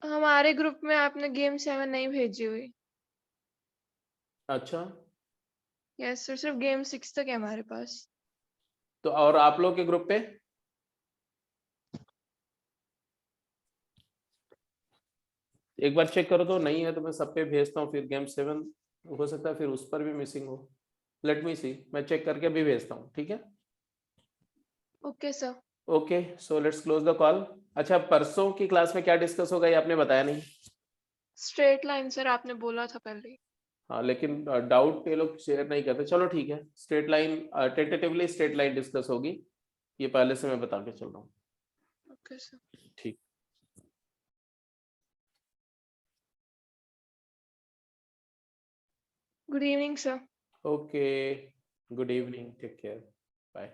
हमारे ग्रुप में आपने गेम 7 नहीं भेजी हुई। अच्छा, यस सर, सिर्फ गेम 6 तक है हमारे पास। तो और आप लोग के ग्रुप पे एक बार चेक करो, तो नहीं है तो मैं सब पे भेजता हूँ, फिर गेम 7 हो सकता है फिर उस पर भी मिसिंग हो। लेट मी सी, मैं चेक करके भी भेजता हूँ, ठीक है? Okay sir. Okay, so let's close the call. अच्छा, परसों की क्लास में क्या डिस्कस होगा ये आपने बताया नहीं। स्ट्रेट लाइन सर, आपने बोला था पहले। हाँ, लेकिन डाउट ये लोग शेयर नहीं करते। चलो ठीक है, straight line, tentatively straight line discuss होगी, ये पहले से मैं बता के चल रहा हूँ। Okay sir. ठीक। Good evening sir. Okay, good evening, take care, bye.